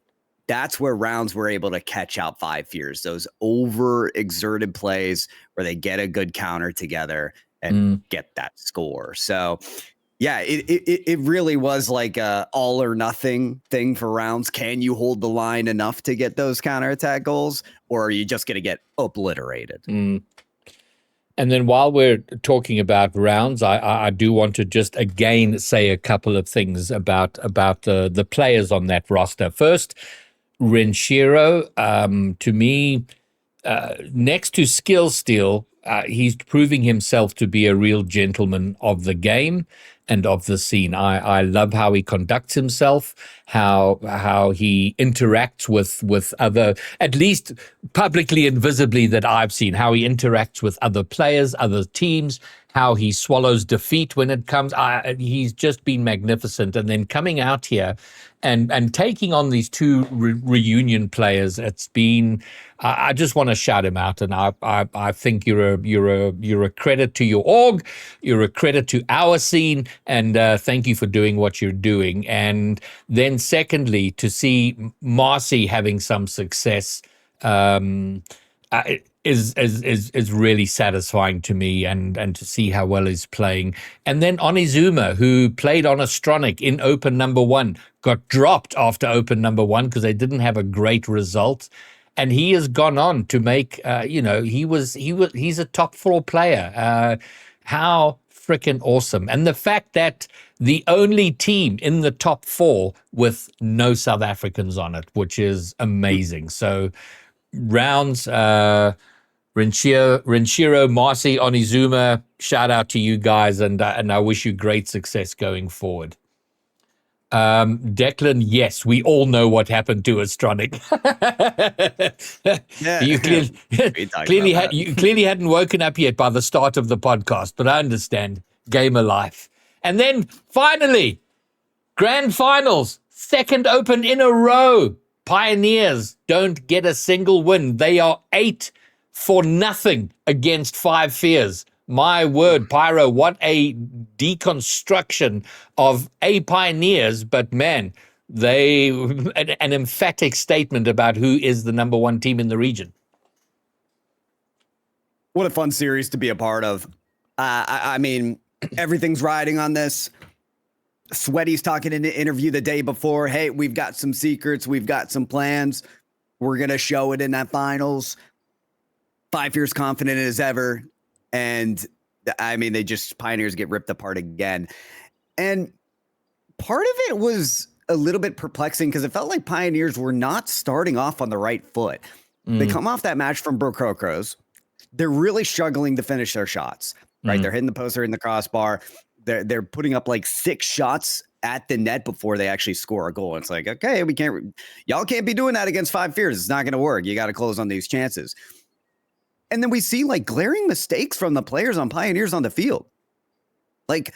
C: that's where Rounds were able to catch out 5 Fears, those over-exerted plays where they get a good counter together and get that score. So, yeah, it really was like a all or nothing thing for Rounds. Can you hold the line enough to get those counterattack goals, or are you just going to get obliterated?
A: And then while we're talking about Rounds, I do want to just again say a couple of things about the players on that roster. First, Renshiro, to me, next to skill steal, he's proving himself to be a real gentleman of the game and of the scene. I love how he conducts himself, how he interacts with other, at least publicly and visibly that I've seen, how he interacts with other players, other teams, how he swallows defeat when it comes. He's just been magnificent. And then coming out here and taking on these two reunion players, it's been. I just want to shout him out, and I think you're a credit to your org, you're a credit to our scene, and thank you for doing what you're doing. And then secondly, to see Marcy having some success is really satisfying to me, and to see how well he's playing. And then Onizuma, who played on Astronic in Open number 1, got dropped after Open number 1 because they didn't have a great result. And he has gone on to make, he's a top 4 player. How freaking awesome. And the fact that the only team in the top 4 with no South Africans on it, which is amazing. So Rounds, Renshiro, Marcy, Onizuma, shout out to you guys, and I wish you great success going forward. Declan, yes, we all know what happened to Astronic. You clearly hadn't woken up yet by the start of the podcast, but I understand. Game of life. And then finally, grand finals, second Open in a row. Pioneers don't get a single win. They are 8-0 against 5 Fears. My word, Pyro, what a deconstruction of Pioneers, but man, an emphatic statement about who is the number 1 team in the region.
C: What a fun series to be a part of. I mean, everything's riding on this. Sweaty's talking in the interview the day before, hey, we've got some secrets, we've got some plans. We're going to show it in that finals. 5 Fears confident as ever. And I mean, Pioneers get ripped apart again. And part of it was a little bit perplexing because it felt like Pioneers were not starting off on the right foot. They come off that match from Brococros. They're really struggling to finish their shots, right? They're hitting the post, they're in the crossbar. They're putting up like 6 shots at the net before they actually score a goal. And it's like, okay, y'all can't be doing that against 5 Fears. It's not going to work. You got to close on these chances. And then we see like glaring mistakes from the players on Pioneers on the field. like,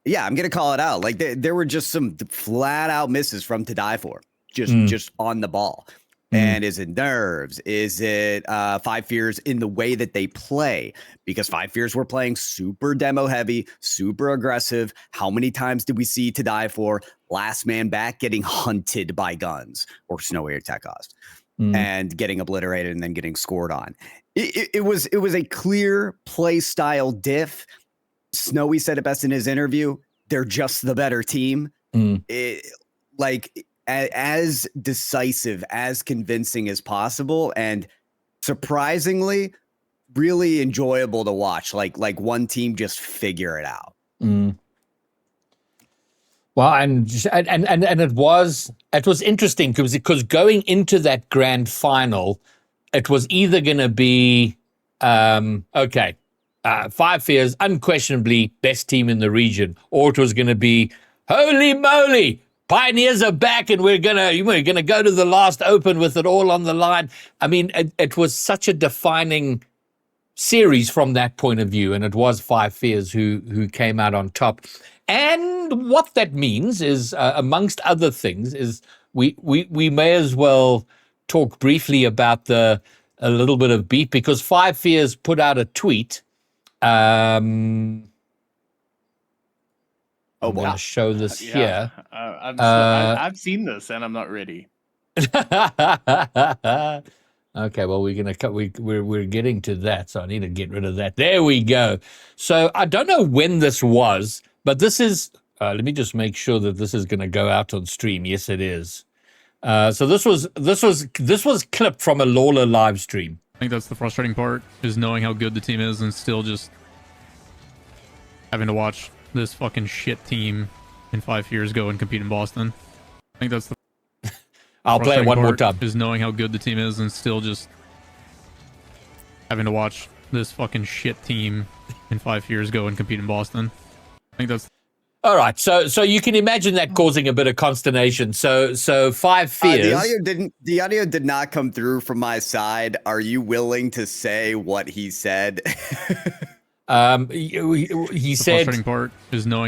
C: yeah, I'm gonna call it out. Like there were just some flat out misses from To Die For, just on the ball. And is it nerves? Is it Five Fears in the way that they play? Because Five Fears were playing super demo heavy, super aggressive. How many times did we see To Die For last man back getting hunted by guns or Snowy or Tekost and getting obliterated and then getting scored on? It was a clear play style diff. Snowy said it best in his interview. They're just the better team. As decisive, as convincing as possible, and surprisingly, really enjoyable to watch. Like one team just figure it out.
A: Well, and it was interesting because going into that grand final, it was either going to be Five Fears unquestionably best team in the region, or it was going to be holy moly, Pioneers are back and we're gonna go to the last open with it all on the line. I mean, it was such a defining series from that point of view, and it was Five Fears who came out on top. And what that means is, amongst other things, is we may as well talk briefly about a little bit of beat, because Five Fears put out a tweet. I'm going to show this here.
B: I've seen this and I'm not ready.
A: Okay, well, we're getting to that, so I need to get rid of that. There we go. So I don't know when this was, but this is. Let me just make sure that this is going to go out on stream. Yes, it is. So this was clipped from a Lawler live stream.
D: I think that's the frustrating part, is knowing how good the team is and still just having to watch this fucking shit team in 5 years go and compete in Boston. I think that's the
A: I'll play it one more time.
D: Is knowing how good the team is and still just having to watch this fucking shit team in 5 years go and compete in Boston. I think that's
A: all right. So you can imagine that causing a bit of consternation. So Five Fears.
C: The audio did not come through from my side. Are you willing to say what he said?
A: He said
D: frustrating part is knowing.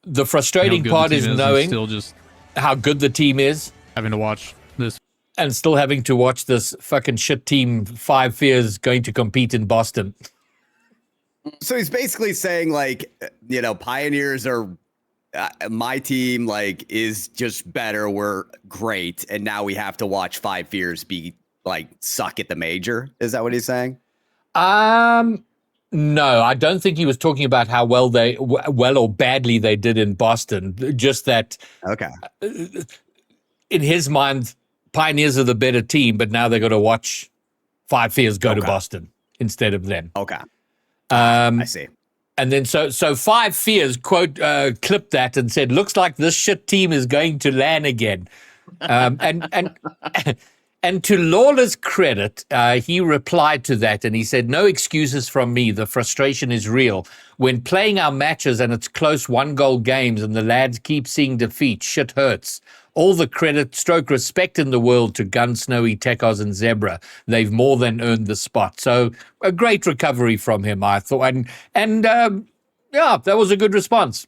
A: The frustrating part is knowing
D: still just
A: how good the team is,
D: having to watch this,
A: and still having to watch this fucking shit team, Five Fears, going to compete in Boston.
C: So he's basically saying, like, Pioneers are my team, like, is just better. We're great, and now we have to watch Five Fears be like suck at the major. Is that what he's saying?
A: No, I don't think he was talking about how well or badly they did in Boston. Just that,
C: okay,
A: in his mind, Pioneers are the better team, but now they've got to watch Five Fears go to Boston instead of them.
C: Okay, I see.
A: And then so Five Fears clipped that and said, "Looks like this shit team is going to LAN again." And to Lawler's credit, he replied to that and he said, "No excuses from me. The frustration is real. When playing our matches and it's close 1-goal games and the lads keep seeing defeat, shit hurts. All the credit, stroke respect in the world to Gun, Snowy, Tekos, and Zebra. They've more than earned the spot." So a great recovery from him, I thought. And that was a good response.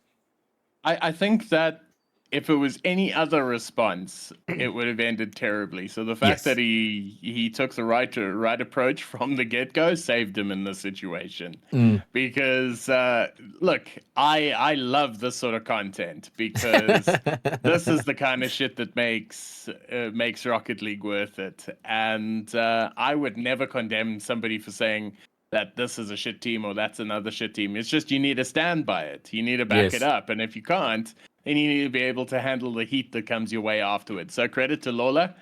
B: I think that if it was any other response, it would have ended terribly. So the fact that he took the right approach from the get-go saved him in this situation. Because look, I love this sort of content, because this is the kind of shit that makes Rocket League worth it. And I would never condemn somebody for saying that this is a shit team or that's another shit team. It's just you need to stand by it. You need to back it up. And if you can't, then you need to be able to handle the heat that comes your way afterwards. So credit to Lawler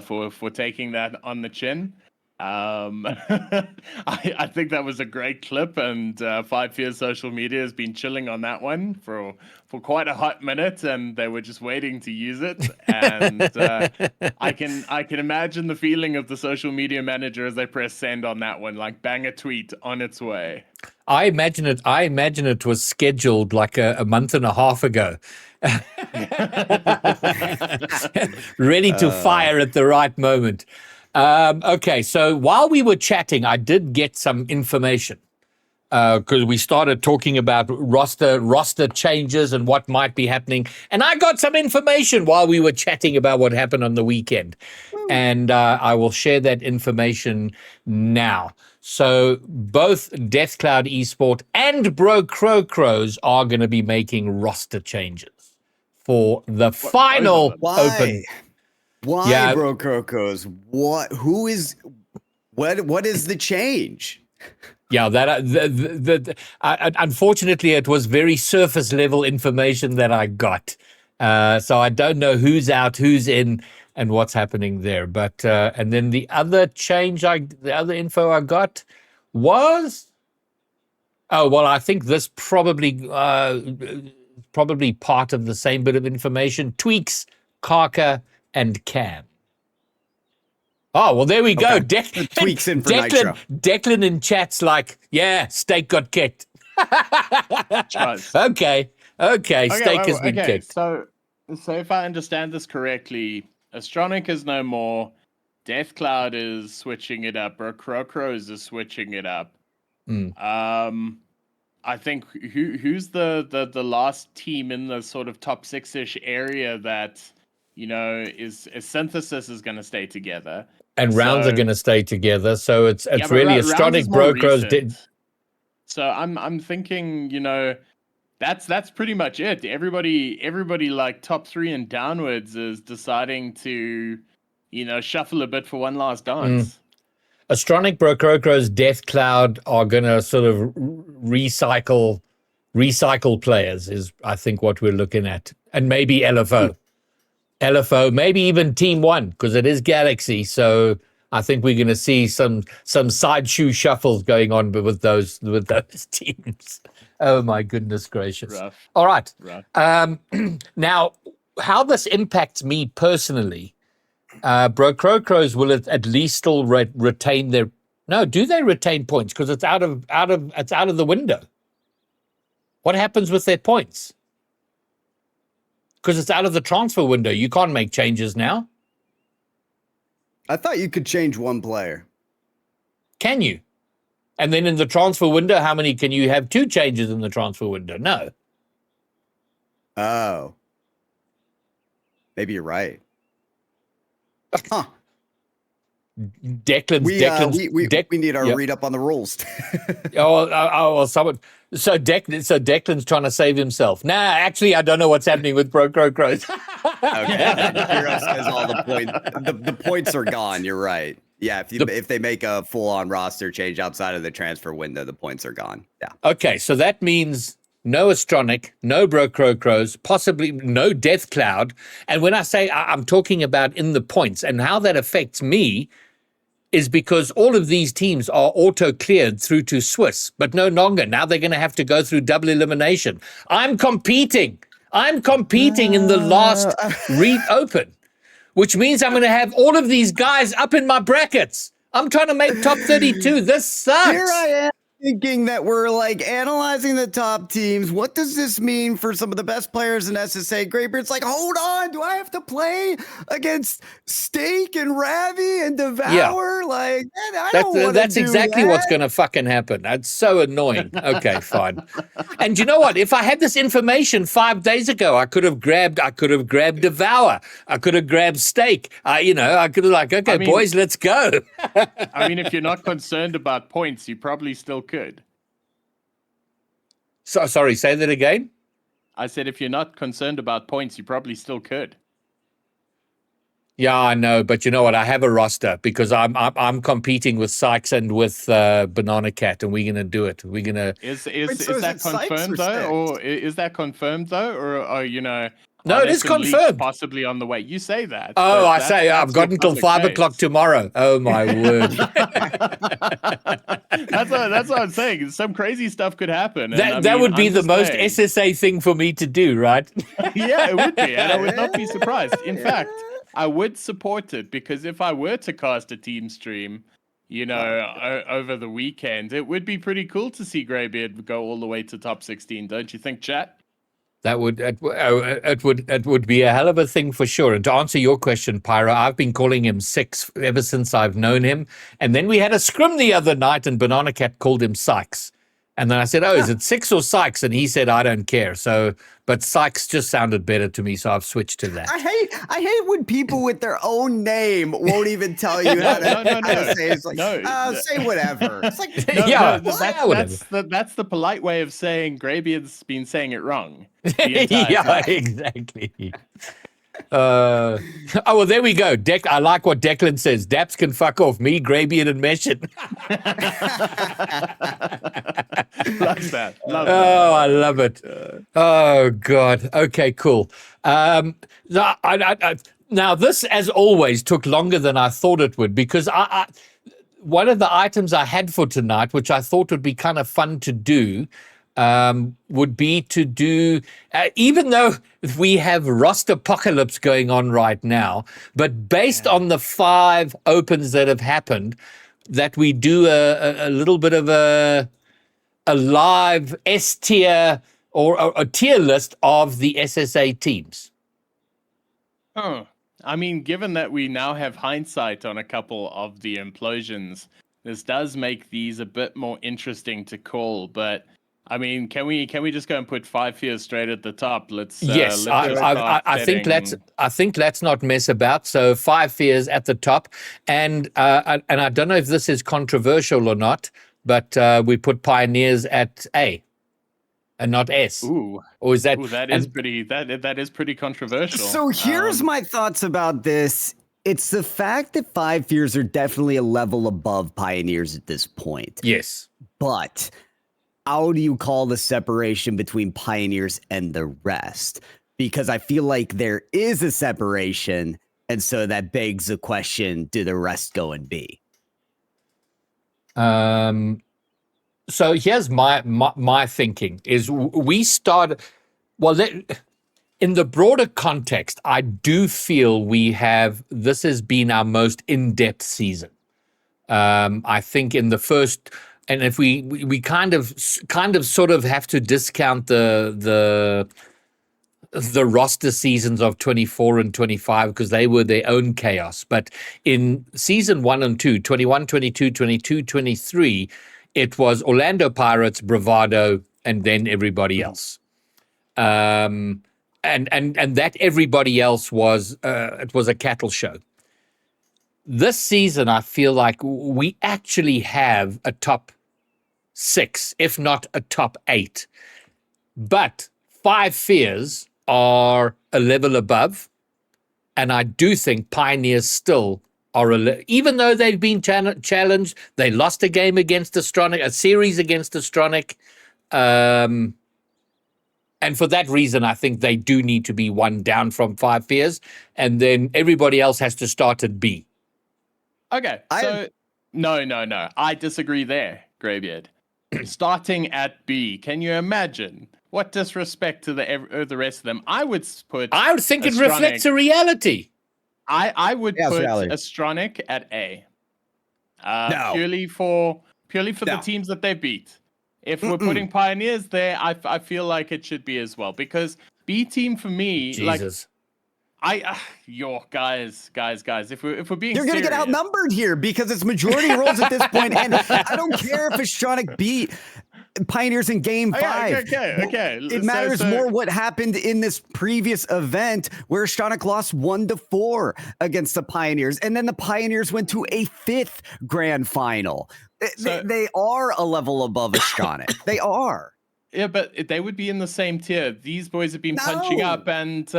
B: for taking that on the chin. I think that was a great clip, and Five Fears social media has been chilling on that one for quite a hot minute, and they were just waiting to use it. And I can imagine the feeling of the social media manager as they press send on that one, like bang a tweet on its way.
A: I imagine it was scheduled like a month and a half ago. Ready to fire at the right moment. Okay, so while we were chatting, I did get some information. because we started talking about roster changes and what might be happening. And I got some information while we were chatting about what happened on the weekend. And I will share that information now. So both Death Cloud Esport and Bro Crows are going to be making roster changes for the final Open.
C: Why,
A: Yeah.
C: Bro Crocos? What is the change?
A: Yeah, that unfortunately it was very surface level information that I got, so I don't know who's out, who's in, and what's happening there. But and then the other info I got was, I think this probably part of the same bit of information. Tweaks, Karka, and Cam. Oh, well, there we go.
C: Okay. Tweaks in for Nitro.
A: Declan in chat's like, yeah, Steak got kicked. Okay, Steak has been kicked.
B: So if I understand this correctly, Astronic is no more. Death Cloud is switching it up. Or Crocros is switching it up. I think who's the last team in the sort of top 6-ish area that is Synthesis is going to stay together.
A: And rounds are going to stay together, so it's really Astronic, Bro Crows.
B: So I'm thinking, that's pretty much it. Everybody like top 3 and downwards is deciding to, shuffle a bit for one last dance.
A: Astronic, Bro Crows, Death Cloud are going to sort of recycle players is I think what we're looking at, and maybe LFO, maybe even Team One, because it is Galaxy. So I think we're going to see some side shoe shuffles going on with those teams. Oh my goodness gracious!
B: Rough.
A: All right.
B: Rough.
A: Now, how this impacts me personally, Bro Crows will at least still retain their. No, do they retain points? Because it's out of the window. What happens with their points? Because it's out of the transfer window. You can't make changes now.
C: I thought you could change one player.
A: Can you? And then in the transfer window, how many can you have? 2 changes in the transfer window? No.
C: Oh. Maybe you're right. Huh.
A: We
C: need our read up on the rules.
A: Someone. So Declan's trying to save himself. Nah, actually, I don't know what's happening with Bro Crows.
C: Okay, Hero says all the points. The points are gone. You're right. Yeah, if they make a full on roster change outside of the transfer window, the points are gone. Yeah.
A: Okay, so that means no Astronic, no Bro Crows, possibly no Death Cloud. And when I say I'm talking about in the points and how that affects me, is because all of these teams are auto-cleared through to Swiss, but no longer. Now they're going to have to go through double elimination. I'm competing in the last Open, which means I'm going to have all of these guys up in my brackets. I'm trying to make top 32. This sucks.
C: Here I am thinking that we're like analyzing the top teams. What does this mean for some of the best players in SSA? Greybeard's like, hold on, do I have to play against Steak and Ravi and Devour?
A: Yeah.
C: Like, I don't want to do
A: That's exactly
C: that.
A: what's going to fucking happen. That's so annoying. Okay, fine. And you know what? If I had this information 5 days ago, I could have grabbed Devour. I could have grabbed Steak. I could have boys, let's go.
B: I mean, if you're not concerned about points, you probably still could.
A: So sorry, say that again.
B: I said if you're not concerned about points, you probably still could.
A: Yeah, I know, but you know what? I have a roster because I'm competing with Sykes and with Banana Cat, and we're gonna do it. We're gonna.
B: Is that confirmed though, or is that confirmed though, or
A: No, it is confirmed.
B: Possibly on the way. You say that.
A: Oh, I say I've got until 5 o'clock tomorrow. Oh my word!
B: That's what I'm saying. Some crazy stuff could happen.
A: That would be the most SSA thing for me to do, right?
B: Yeah, it would be, and I would not be surprised. In fact, I would support it because if I were to cast a team stream, over the weekend, it would be pretty cool to see Greybeard go all the way to top 16. Don't you think, chat?
A: It would be a hell of a thing for sure. And to answer your question, Pyro, I've been calling him Six ever since I've known him. And then we had a scrim the other night, and Banana Cat called him Sykes. And then I said, is it Six or Sykes? And he said, I don't care. So, but Sykes just sounded better to me, so I've switched to that.
C: I hate when people with their own name won't even tell you how to say it. It's like, say whatever. It's like,
B: that's the polite way of saying Graybeard's been saying it wrong.
A: Exactly. Well, there we go. I like what Declan says. Daps can fuck off. Me, Graybeard, and Meshin.
B: Love that.
A: I love it. Oh God. Okay, cool. Now this, as always, took longer than I thought it would, because one of the items I had for tonight, which I thought would be kind of fun to do, would be to do, even though we have roster apocalypse going on right now, but based on the 5 opens that have happened, that we do a little bit of a live S tier or a tier list of the SSA teams.
B: I mean, given that we now have hindsight on a couple of the implosions, this does make these a bit more interesting to call, but I mean, can we just go and put 5 fears straight at the top?
A: Yes, I think let's not mess about. So 5 fears at the top, and I don't know if this is controversial or not, but we put Pioneers at A, and not S.
B: Ooh,
A: or is that?
B: That is pretty controversial.
C: So here's my thoughts about this. It's the fact that 5 fears are definitely a level above Pioneers at this point.
A: Yes,
C: but how do you call the separation between Pioneers and the rest? Because I feel like there is a separation, and so that begs the question, do the rest go in B?
A: So here's my thinking is we start, in the broader context, I do feel this has been our most in-depth season. I think in the first, and if we kind of sort of have to discount the roster seasons of 24 and 25 because they were their own chaos. But in season 1 and 2, 21, 22, 22, 23, it was Orlando Pirates, Bravado, and then everybody else. And that everybody else was it was a cattle show. This season, I feel like we actually have a top 6, if not a top 8. But 5 fears are a level above, and I do think Pioneers still are even though they've been challenged, they lost a game against Astronic, a series against Astronic, and for that reason, I think they do need to be one down from 5 fears, and then everybody else has to start at B.
B: Okay, so no, I disagree there, Graybeard. Starting at B, can you imagine what disrespect to the rest of them? I would think
A: it reflects a reality.
B: I would put Astronic at A, purely for the teams that they beat. If we're putting Pioneers there, I feel like it should be as well, because B team for me,
A: Jesus.
B: Guys. If we're being,
C: you're gonna get outnumbered here because it's majority roles at this point, and I don't care if Astronic beat Pioneers in Game 5.
B: Okay.
C: It matters more what happened in this previous event where Astronic lost 1-4 against the Pioneers, and then the Pioneers went to a 5th grand final. They are a level above Astronic. They are.
B: Yeah, but they would be in the same tier. These boys have been punching up, and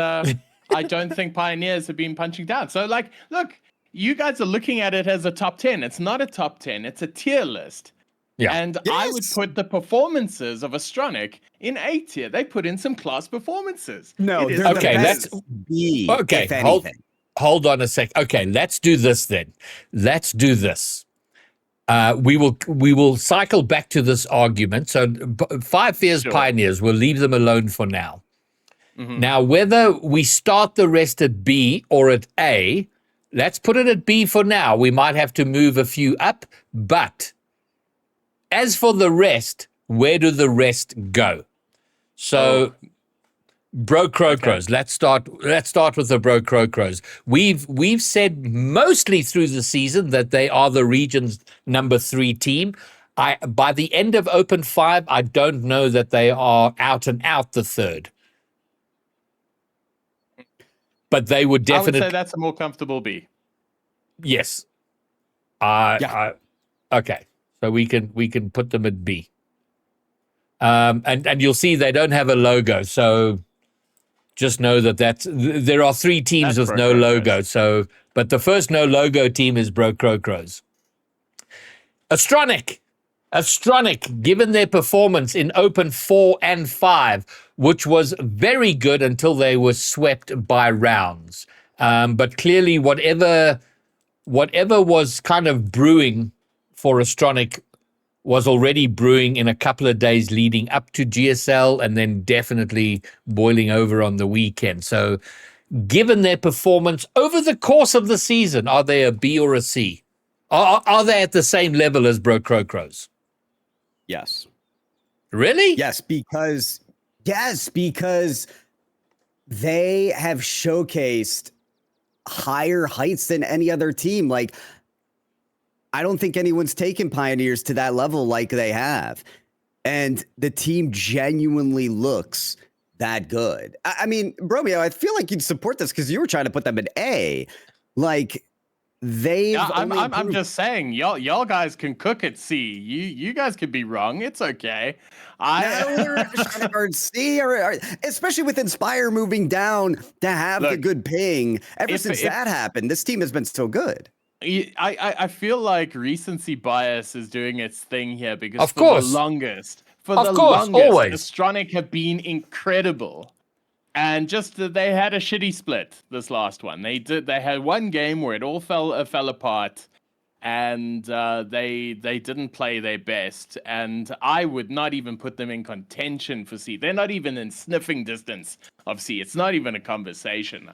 B: I don't think Pioneers have been punching down. So, look, you guys are looking at it as a top 10. It's not a top 10. It's a tier list.
A: Yeah.
B: And I would put the performances of Astronic in A tier. They put in some class performances.
C: No,
A: let's
C: B.
A: Okay, hold on a sec. Okay, let's do this then. Let's do this. We will cycle back to this argument. So 5 fears Pioneers, we'll leave them alone for now. Mm-hmm. Now, whether we start the rest at B or at A, let's put it at B for now. We might have to move a few up, but as for the rest, where do the rest go? So, Bro Crocros. Let's start with the Bro Crocros. We've said mostly through the season that they are the region's number 3 team. By the end of Open 5, I don't know that they are out and out the third. But they would
B: I would
A: definitely.
B: say that's a more comfortable B.
A: Yes.
C: Yeah.
A: Okay. So we can put them at B. And you'll see they don't have a logo, so just know there are 3 teams
B: That's
A: with no
B: Crocros.
A: logo. So, but the first no logo team is Bro Crocros. Astronic, given their performance in Open 4 and 5, which was very good until they were swept by rounds. But clearly, whatever was kind of brewing for Astronic was already brewing in a couple of days leading up to GSL, and then definitely boiling over on the weekend. So given their performance over the course of the season, are they a B or a C? Are they at the same level as Bro Crocros?
C: Yes.
A: Really?
C: Yes, because they have showcased higher heights than any other team. Like, I don't think anyone's taken Pioneers to that level like they have. And the team genuinely looks that good. I mean, Bromeo, I feel like you'd support this because you were trying to put them in A. Like,
B: I'm just saying, y'all guys can cook at C. You guys could be wrong. It's okay.
C: C, especially with Inspire moving down to have the good ping. Ever since that happened, this team has been so good.
B: I feel like recency bias is doing its thing here because
A: of course,
B: always Astronic have been incredible. And just they had a shitty split this last one. They had one game where it all fell apart, and they didn't play their best. And I would not even put them in contention for C. They're not even in sniffing distance of C. It's not even a conversation.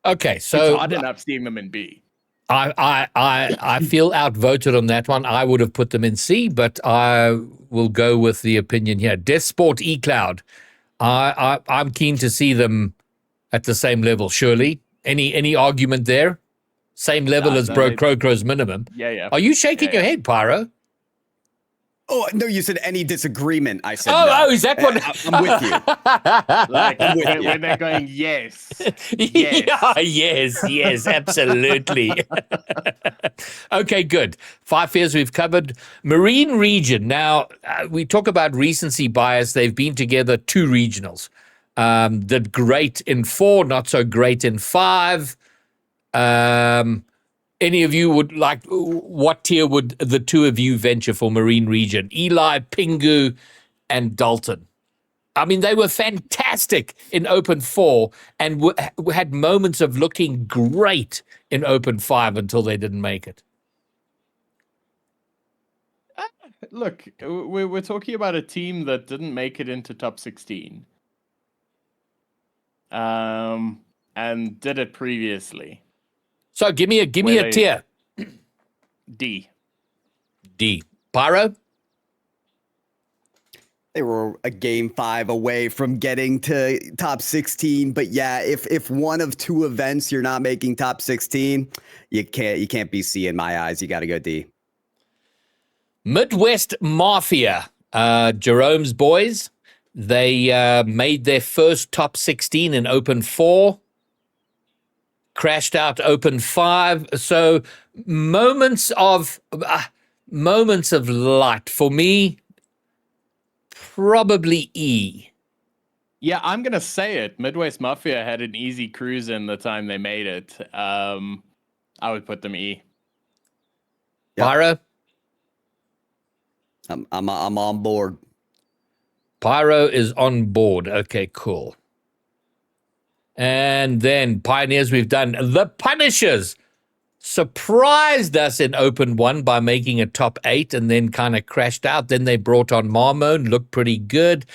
A: Okay, so
B: it's hard enough seeing them in B.
A: I feel outvoted on that one. I would have put them in C, but I will go with the opinion here. Death Sport eCloud. I'm keen to see them at the same level. Surely, any argument there? Same level as Bro Crocros minimum.
B: Yeah.
A: Are you shaking your head, Pyro?
C: Oh no! You said any disagreement. I said
A: no.
C: Oh,
A: is that what?
C: I'm with you.
B: When they're going yes.
A: Yeah, yes, absolutely. Okay, good. 5 years we've covered. Marine Region. Now, we talk about recency bias. They've been together 2 regionals. Did great in 4, not so great in 5. Any of you would like, what tier would the 2 of you venture for Marine Region? Eli, Pingu, and Dalton. I mean, they were fantastic in Open 4 and had moments of looking great in Open 5 until they didn't make it.
B: Look, we're talking about a team that didn't make it into top 16. And did it previously.
A: So give me a tier.
B: D.
A: Pyro?
C: They were a game 5 away from getting to top 16, but yeah, if one of 2 events you're not making top 16, you can't be C in my eyes. You got to go D.
A: Midwest Mafia, Jerome's boys. They made their first top 16 in Open 4. Crashed out Open 5. So moments of light for me. Probably E.
B: Yeah, I'm gonna say it. Midwest Mafia had an easy cruise in the time they made it. I would put them E.
A: Pyro?
C: I'm on board.
A: Pyro is on board. Okay, cool. And then Pioneers, we've done. The Punishers surprised us in Open 1 by making a top 8 and then kind of crashed out. Then they brought on Marmone, looked pretty good.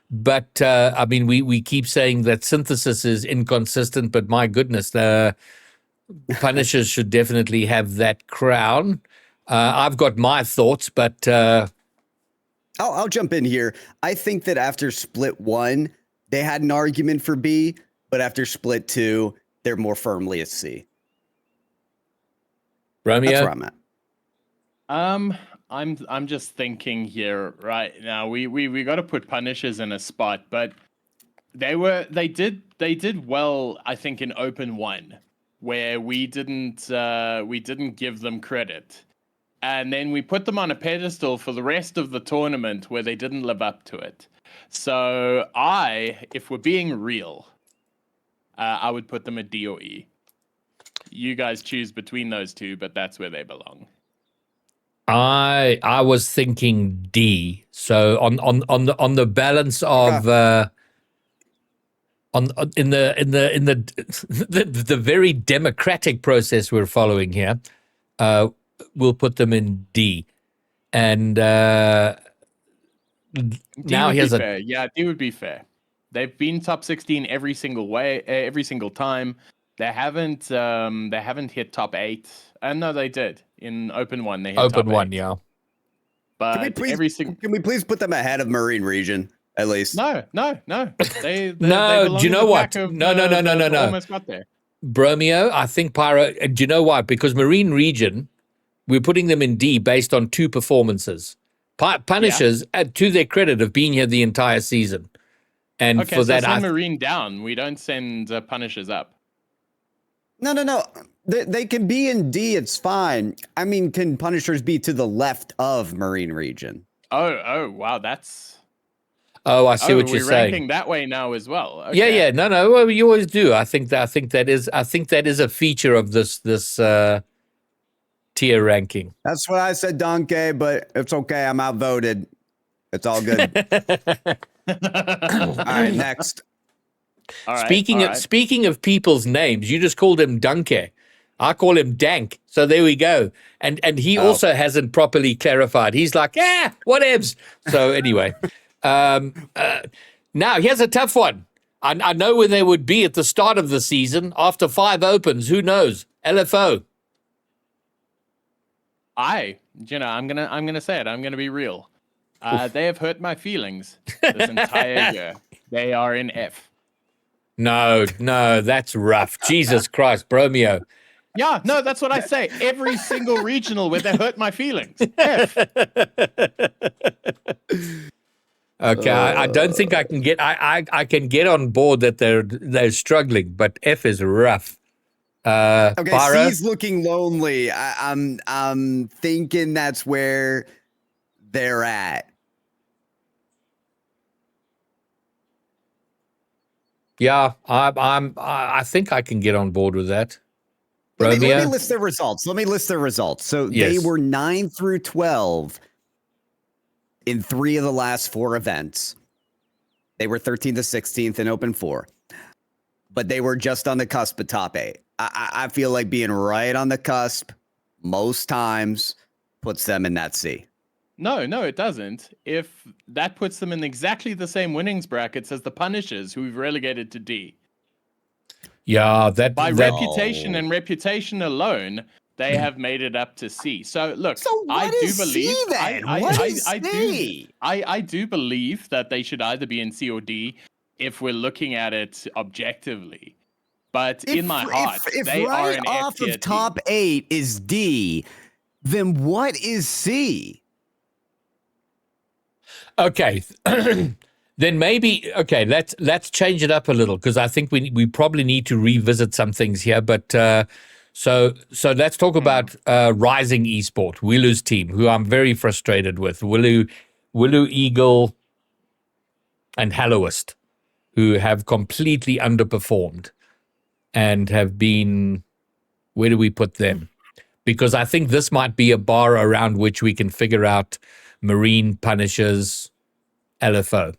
A: But, I mean, we keep saying that Synthesis is inconsistent, but my goodness, the Punishers should definitely have that crown. I've got my thoughts, but...
C: I'll jump in here. I think that after Split 1, they had an argument for B, but after Split 2, they're more firmly a C.
A: Romeo?
C: That's where I'm at.
B: I'm just thinking here right now. We got to put Punishers in a spot, but they did well, I think, in Open 1, where we didn't give them credit. And then we put them on a pedestal for the rest of the tournament where they didn't live up to it. So if we're being real, I would put them at D or E. You guys choose between those two, but that's where they belong.
A: I was thinking D. So on the balance of in the very democratic process we're following here, we'll put them in D. And now here's
B: fair. Yeah, D would be fair. They've been top 16 every single time. They haven't hit top 8. No, they did in Open 1. They hit
A: Open
B: top
A: 1,
B: 8.
A: yeah.
B: But
C: can we please put them ahead of Marine Region at least?
B: No. They
A: No, do you know what? No.
B: Almost got there.
A: Bromeo, I think Pyro. Do you know what? Because Marine Region, we're putting them in D based on 2 performances. Punishers, to their credit, have been here the entire season, and
B: Okay,
A: for
B: so
A: that,
B: send Marine down. We don't send Punishers up.
C: No. They can be in D. It's fine. I mean, can Punishers be to the left of Marine Region?
B: Oh, wow, that's.
A: Oh, I see what you're
B: we're
A: saying.
B: ranking that way now as well. Okay.
A: Yeah. No. Well, you always do. I think that is a feature of this tier ranking.
C: That's what I said, Donkey, but it's okay. I'm outvoted. It's all good. All right, next.
B: All right,
A: Speaking of people's names, you just called him Dunke. I call him Dank. So there we go. And he also hasn't properly clarified. He's like, whatevs. So anyway, now here's a tough one. I know where they would be at the start of the season after 5 opens. Who knows? LFO.
B: I'm gonna say it. I'm gonna be real. They have hurt my feelings this entire year. They are in F.
A: No, that's rough. Jesus Christ, Bromeo.
B: Yeah, no, that's what I say. Every single regional where they hurt my feelings. F.
A: Okay, I don't think I can get. I can get on board that they're struggling, but F is rough.
C: Okay,
A: Pyro?
C: C's looking lonely. I'm thinking that's where they're at.
A: Yeah, I think I can get on board with that.
C: Let me
A: Romeo?
C: list their results. So
A: Yes.
C: they were 9 through 12 in 3 of the last 4 events. They were 13th to 16th in Open 4. But they were just on the cusp of top 8. I feel like being right on the cusp most times puts them in that C.
B: No, it doesn't. If that puts them in exactly the same winnings brackets as the Punishers, who we've relegated to D.
A: Yeah,
B: By reputation and reputation alone, they have made it up to C. So look, I do believe I do believe that they should either be in C or D if we're looking at it objectively. But in my heart,
C: if
B: they
C: right
B: are an
C: off
B: F-tier
C: of top 8 is D, then what is C?
A: Okay. Then maybe let's change it up a little, because I think we probably need to revisit some things here. But so let's talk about Rising Esport, Wilu's team, who I'm very frustrated with. Wilu Eagle and Hallowist, who have completely underperformed and have been. Where do we put them? Because I think this might be a bar around which we can figure out Marine, Punishers, LFO.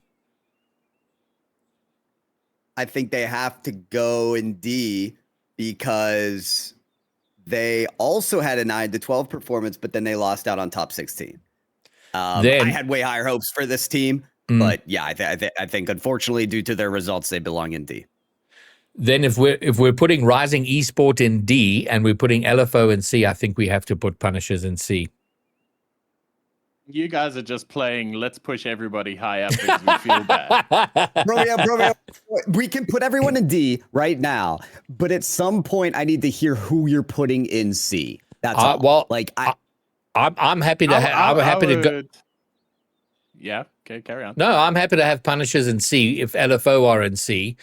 C: I think they have to go in D because they also had a 9 to 12 performance, but then they lost out on top 16. I had way higher hopes for this team, but yeah, I think unfortunately due to their results, they belong in D.
A: Then if we're putting Rising Esport in D and we're putting LFO in C, I think we have to put Punishers in C.
B: You guys are just playing, let's push everybody high up because we feel bad.
C: Bro, we can put everyone in D right now, but at some point I need to hear who you're putting in C. That's all.
A: Well, I'm happy to. I'm happy to go.
B: Yeah. Okay. Carry on.
A: No, I'm happy to have Punishers in C if LFO are in C.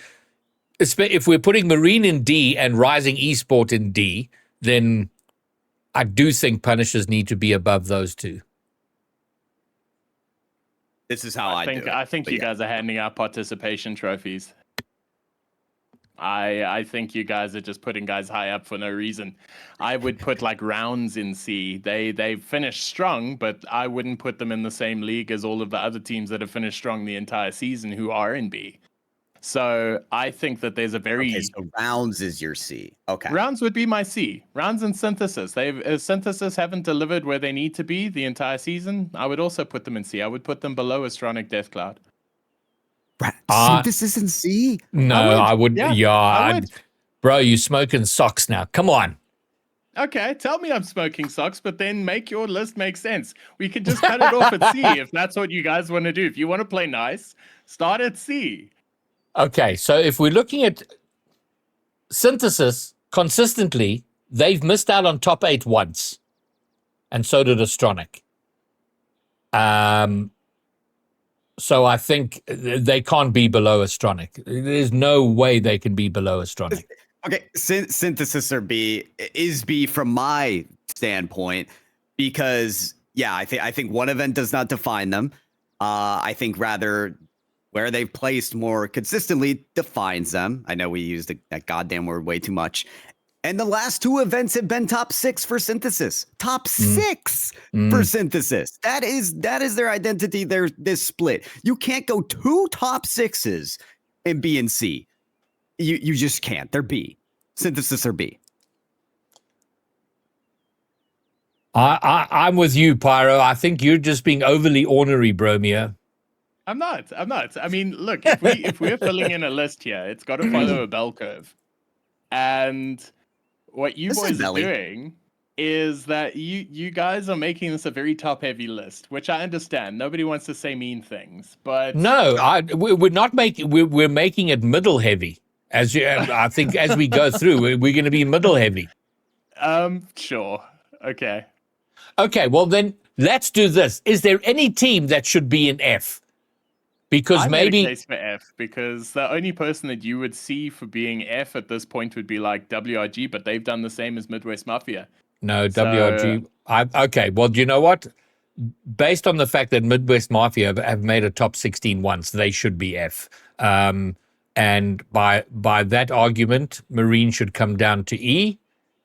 A: If we're putting Marine in D and Rising Esport in D, then I do think Punishers need to be above those two.
C: This is how I
B: think.
C: do it,
B: I think you guys are handing out participation trophies. I think you guys are just putting guys high up for no reason. I would put like Rounds in C. They finished strong, but I wouldn't put them in the same league as all of the other teams that have finished strong the entire season who are in B. So I think that there's a very
C: so Rounds is your C. Okay.
B: Rounds would be my C. Rounds and Synthesis. Synthesis haven't delivered where they need to be the entire season. I would also put them in C. I would put them below Astronic Deathcloud.
C: Synthesis in C?
A: No, I would.
B: I would.
A: Bro, you smoking socks now. Come on.
B: Okay, tell me I'm smoking socks, but then make your list make sense. We could just cut it off at C if that's what you guys want to do. If you want to play nice, start at C.
A: Okay, so if we're looking at Synthesis consistently, they've missed out on top 8 once, and so did Astronic. So I think they can't be below Astronic. There's no way they can be below Astronic.
C: Okay, Synthesis is B from my standpoint because I think one event does not define them. I think rather where they've placed more consistently defines them. I know we used that goddamn word way too much. And the last 2 events have been top 6 for Synthesis. Top 6 for Synthesis. That is their identity. This split. You can't go 2 top 6s in B and C. You just can't. They're B. Synthesis are B.
A: I'm with you, Pyro. I think you're just being overly ornery, Bromia.
B: I'm not. I mean, look, if we're filling in a list here, it's got to follow a bell curve. And what you boys are doing is that you guys are making this a very top-heavy list, which I understand. Nobody wants to say mean things, but
A: no, we're not making. We're making it middle-heavy. I think as we go through, we're going to be middle-heavy.
B: Sure. Okay.
A: Okay. Well, then let's do this. Is there any team that should be in F? Because
B: I
A: maybe
B: made a case for F, because the only person that you would see for being F at this point would be like WRG, but they've done the same as Midwest Mafia.
A: No, WRG. Okay, well, do you know what? Based on the fact that Midwest Mafia have made a top 16 once, they should be F. And by that argument, Marine should come down to E,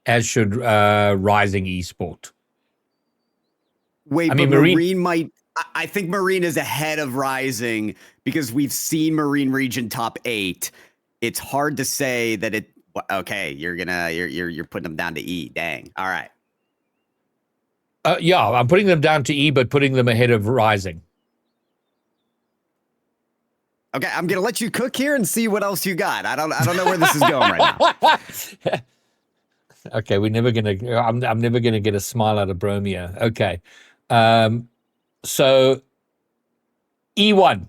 A: as should Rising Esport.
C: Wait, but Marine might... I think Marine is ahead of Rising because we've seen Marine region top 8. It's hard to say that it. Okay, you're putting them down to E. Dang. All right.
A: Yeah, I'm putting them down to E, but putting them ahead of Rising.
C: Okay, I'm gonna let you cook here and see what else you got. I don't know where this is going right now.
A: Okay, we're never gonna. I'm never gonna get a smile out of Bromia. Okay. So, E1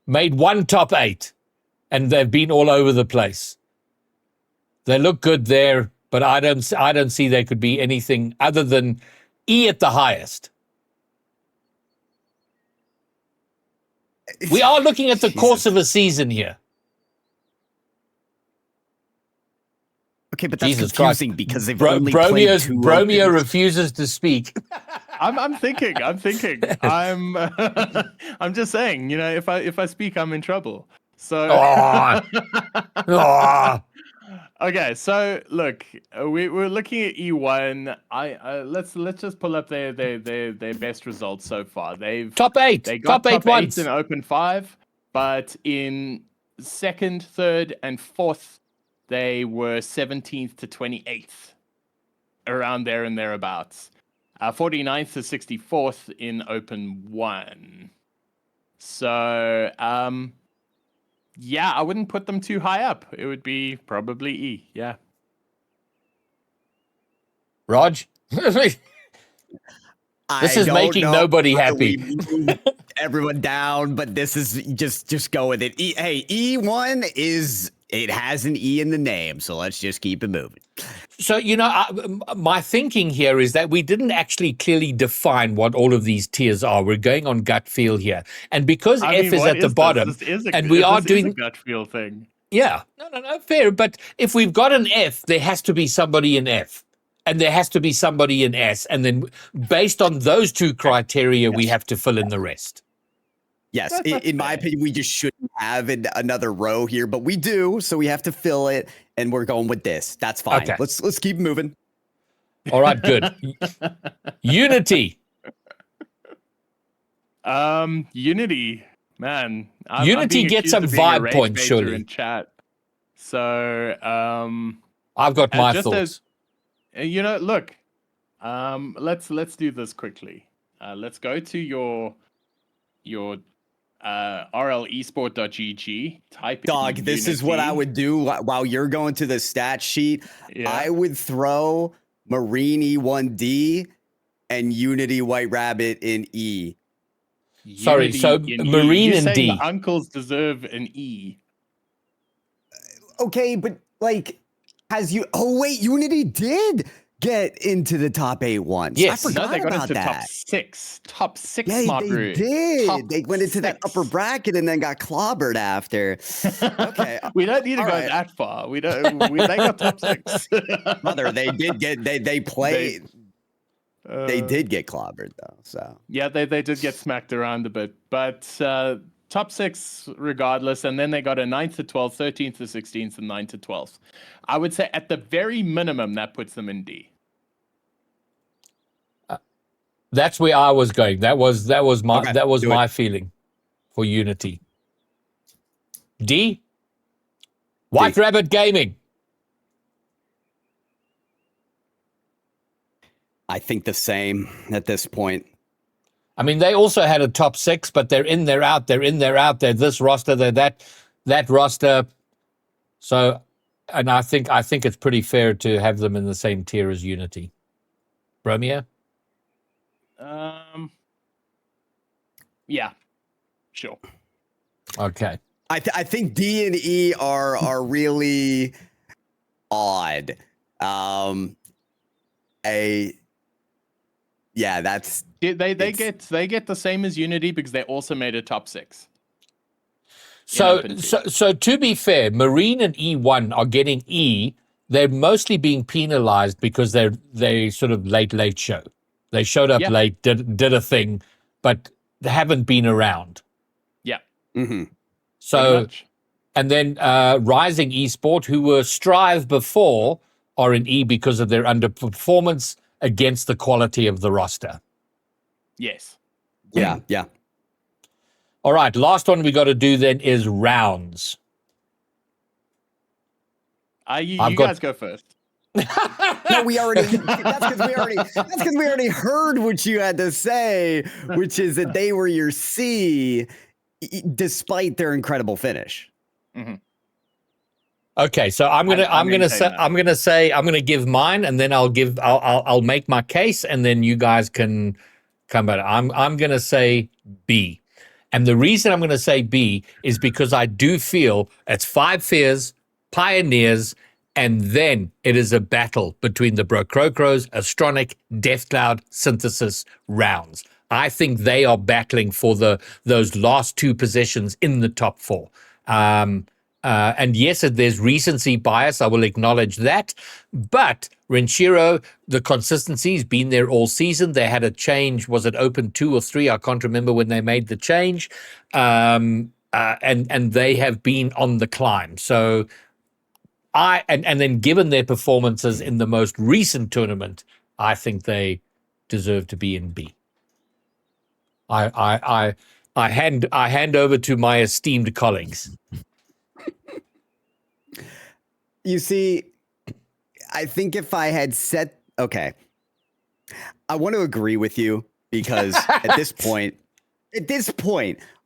A: made 1 top 8, and they've been all over the place. They look good there, but I don't see they could be anything other than E at the highest. We are looking at the course of a season here.
C: Okay, but that's
A: Jesus
C: confusing
A: Christ.
C: because they've only played 2
A: Bromia refuses to speak.
B: I'm thinking. I'm just saying, if I speak, I'm in trouble. So okay, so look, we're looking at E1. Let's just pull up their best results so far. They've
A: top 8.
B: They got
A: top 8 once
B: in Open 5, but in 2nd, 3rd, and 4th, they were 17th to 28th, around there and thereabouts. 49th to 64th in Open 1. So, I wouldn't put them too high up. It would be probably E, yeah.
A: Raj? This is making nobody happy.
C: Everyone down, but this is just go with it. E1 is It has an E in the name, so let's just keep it moving.
A: So, my thinking here is that we didn't actually clearly define what all of these tiers are. We're going on gut feel here. And because F is
B: what
A: at the bottom, and we are doing
B: a gut feel thing.
A: Yeah, no, fair. But if we've got an F, there has to be somebody in F, and there has to be somebody in S. And then based on those two criteria, we have to fill in the rest.
C: Yes, in my opinion, we just shouldn't have another row here, but we do, so we have to fill it, and we're going with this. That's fine.
A: Okay.
C: Let's keep moving.
A: All right, good. Unity.
B: Unity, man.
A: Unity gets some vibe points, surely.
B: In chat. So,
A: I've got my thoughts.
B: Look, let's do this quickly. Let's go to your rlesport.gg. Type
C: Dog,
B: in
C: this
B: Unity.
C: is what I would do while you're going to the stat sheet.
B: Yeah.
C: I would throw Marine E1D and Unity White Rabbit in E.
A: Sorry, so Marine and D.
B: The uncles deserve an E.
C: Okay, but like, oh wait, Unity did get into the top 8 once.
A: Yes.
C: I forgot
B: They got
C: about
B: into
C: that.
B: Top six.
C: Yeah,
B: Smart
C: they
B: Brew.
C: did. They went into that upper bracket and then got clobbered after. Okay,
B: we don't need to go
C: right.
B: that far. They got top 6.
C: Mother, they did get they played. They did get clobbered though. So
B: yeah, they did get smacked around a bit, but top 6 regardless. And then they got a 9th to 12th, 13th to 16th, and 9th to 12th. I would say at the very minimum that puts them in D.
A: That's where I was going. That was
C: Okay,
A: my feeling for Unity. D. White Rabbit Gaming.
C: I think the same at this point.
A: I mean, they also had a top 6, but they're in, they're out, they're in, they're out, they're this roster, they're that roster. So, and I think it's pretty fair to have them in the same tier as Unity. Romeo?
B: Yeah, sure.
A: Okay.
C: I think D and E are really odd. That's
B: They get the same as Unity because they also made a top 6.
A: So to be fair, Marine and E1 are getting E. They're mostly being penalized because they sort of late show. They showed up late, did a thing, but they haven't been around.
B: Yeah.
C: Mm-hmm.
A: So, and then Rising Esport, who were Strive before, are in E because of their underperformance against the quality of the roster.
B: Yes.
C: Yeah.
A: All right, last one we got to do then is rounds.
B: You guys go first.
C: No, we already. That's because we already heard what you had to say, which is that they were your C, despite their incredible finish.
B: Mm-hmm.
A: Okay, so I'm gonna give mine, and then I'll make my case, and then you guys can come back. I'm gonna say B, and the reason I'm gonna say B is because I do feel it's 5 Fears, Pioneers, and then it is a battle between the Brocrocros, Astronic, Deathcloud, Synthesis rounds. I think they are battling for those last 2 positions in the top 4. And yes, there's recency bias. I will acknowledge that. But Renshiro, the consistency's been there all season. They had a change. Was it open 2 or 3? I can't remember when they made the change. And they have been on the climb. So and then given their performances in the most recent tournament, I think they deserve to be in B. I hand over to my esteemed colleagues.
C: You see, I think if I had okay, I want to agree with you because at this point,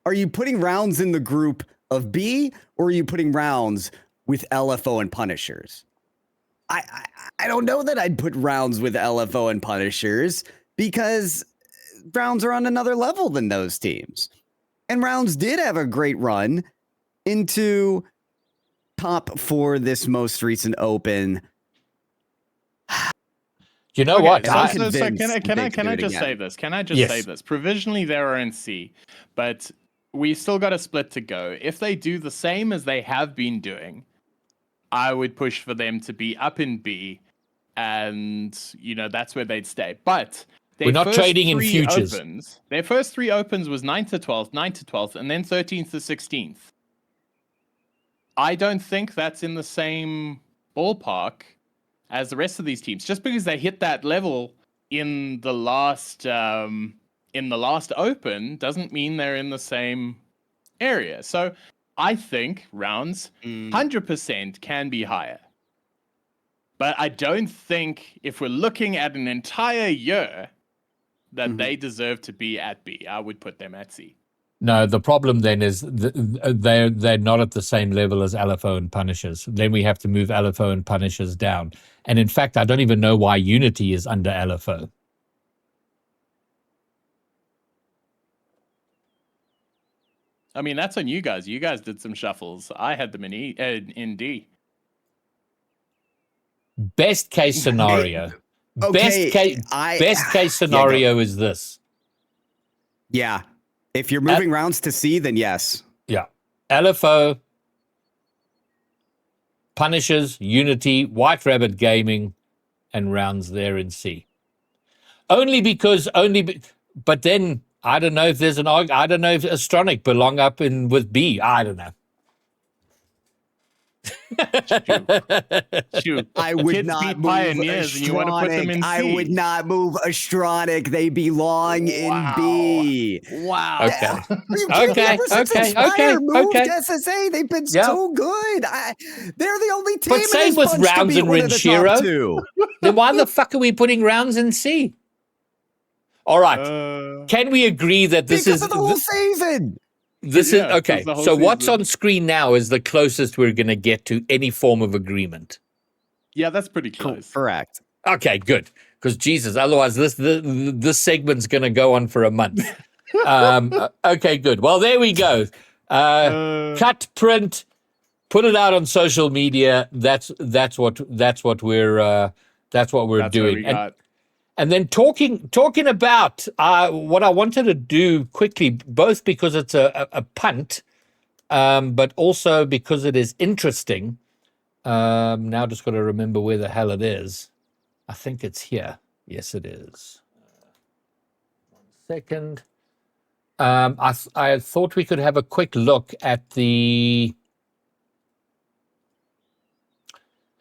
C: are you putting rounds in the group of B or are you putting rounds with LFO and Punishers? I don't know that I'd put rounds with LFO and Punishers because rounds are on another level than those teams. And rounds did have a great run into top for this most recent Open.
A: You know what?
B: So,
C: I'm
B: so
C: convinced
B: can
C: they
B: I
C: could do it
B: just
C: again.
B: say this? Can I just
A: Yes.
B: say this? Provisionally, they're in C, but we still got a split to go. If they do the same as they have been doing, I would push for them to be up in B, and that's where they'd stay. But
A: We're not trading in futures.
B: Their first 3 opens was 9th to 12th, 9th to 12th, and then 13th to 16th. I don't think that's in the same ballpark as the rest of these teams. Just because they hit that level in the last open doesn't mean they're in the same area. So I think rounds 100% can be higher. But I don't think if we're looking at an entire year that they deserve to be at B. I would put them at C.
A: No, the problem then is they're not at the same level as LFO and Punishers. Then we have to move LFO and Punishers down. And in fact, I don't even know why Unity is under LFO.
B: I mean, that's on you guys. You guys did some shuffles. I had them in D.
A: Best case scenario.
C: Okay,
A: best case scenario is this.
C: Yeah. If you're moving rounds to C, then yes.
A: Yeah. LFO, Punishers, Unity, White Rabbit Gaming, and rounds there in C. But then I don't know if there's I don't know if Astronic belong up in with B. I don't know.
B: Shoot.
C: I would
B: Kids
C: not
B: beat
C: move
B: Pioneers and you want to put them in
C: Astronic.
B: C.
C: I would not move Astronic. They belong in B.
B: Wow.
A: Okay.
C: Are you kidding me? Ever since Inspire moved SSA, they've been so good. They're the only team.
A: But same with rounds and Renshiro. Then why the fuck are we putting rounds in C? All right. Can we agree that this
C: because
A: is
C: of the whole season?
A: This is okay.
B: the whole
A: So what's
B: season.
A: on screen now is the closest we're going to get to any form of agreement.
B: Yeah, that's pretty close.
C: Correct.
A: Okay, good. Because Jesus, otherwise this segment's going to go on for a month. Okay, good. Well, there we go. Cut, print, put it out on social media. That's what we're doing. And then talking about what I wanted to do quickly, both because it's a punt, but also because it is interesting. Now just got to remember where the hell it is. I think it's here. Yes, it is. 1 second. I thought we could have a quick look at the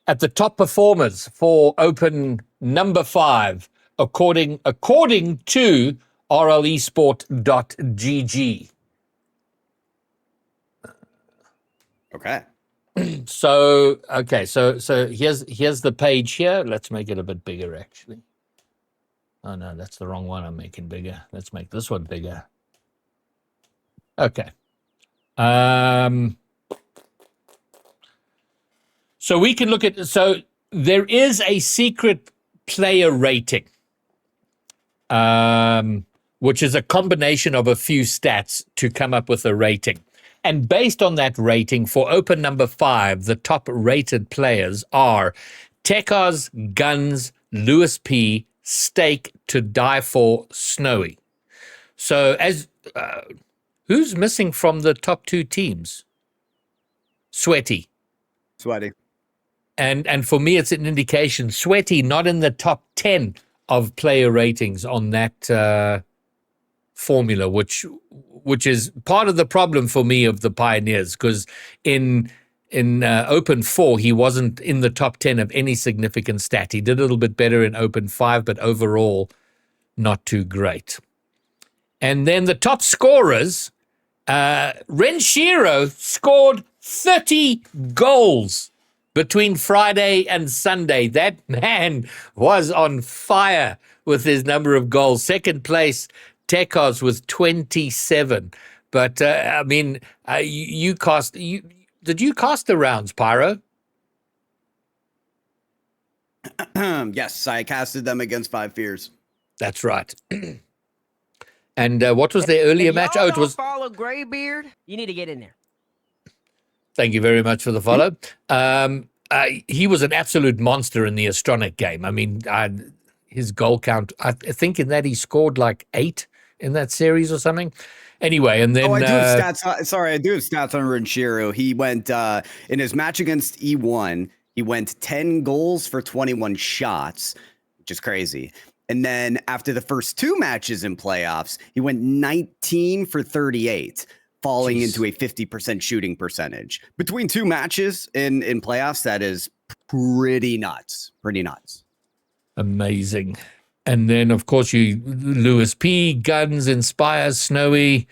A: top performers for Open number 5. According to rlesport.gg.
C: Okay.
A: So here's the page here. Let's make it a bit bigger, actually. Oh no, that's the wrong one. I'm making bigger. Let's make this one bigger. Okay. So we can look at. So there is a secret player rating. Which is a combination of a few stats to come up with a rating. And based on that rating, for Open number 5, the top rated players are Tekos, Guns, Lewis P, Stake, To Die For, Snowy. So who's missing from the top 2 teams? Sweaty. And for me, it's an indication. Sweaty not in the top 10 of player ratings on that formula, which is part of the problem for me of the Pioneers, because in Open 4, he wasn't in the top 10 of any significant stat. He did a little bit better in Open 5, but overall, not too great. And then the top scorers, Renshiro scored 30 goals between Friday and Sunday. That man was on fire with his number of goals. Second place, Tekos with 27. But I mean, did you cast the rounds, Pyro?
C: Yes, I casted them against 5 Fears.
A: That's right. And what was their earlier match? Oh, it was
E: follow Graybeard. You need to get in there.
A: Thank you very much for the follow. He was an absolute monster in the Astronic game. I mean, his goal count, I think in that he scored like 8 in that series or something. Anyway, and then...
C: I do have stats. Sorry, I do have stats on Renshiro. He went, in his match against E1, he went 10 goals for 21 shots, which is crazy. And then after the first 2 matches in playoffs, he went 19 for 38. Falling into a 50% shooting percentage. Between 2 matches in playoffs, that is pretty nuts. Pretty nuts.
A: Amazing. And then, of course, Lewis P, Guns, Inspire, Snowy,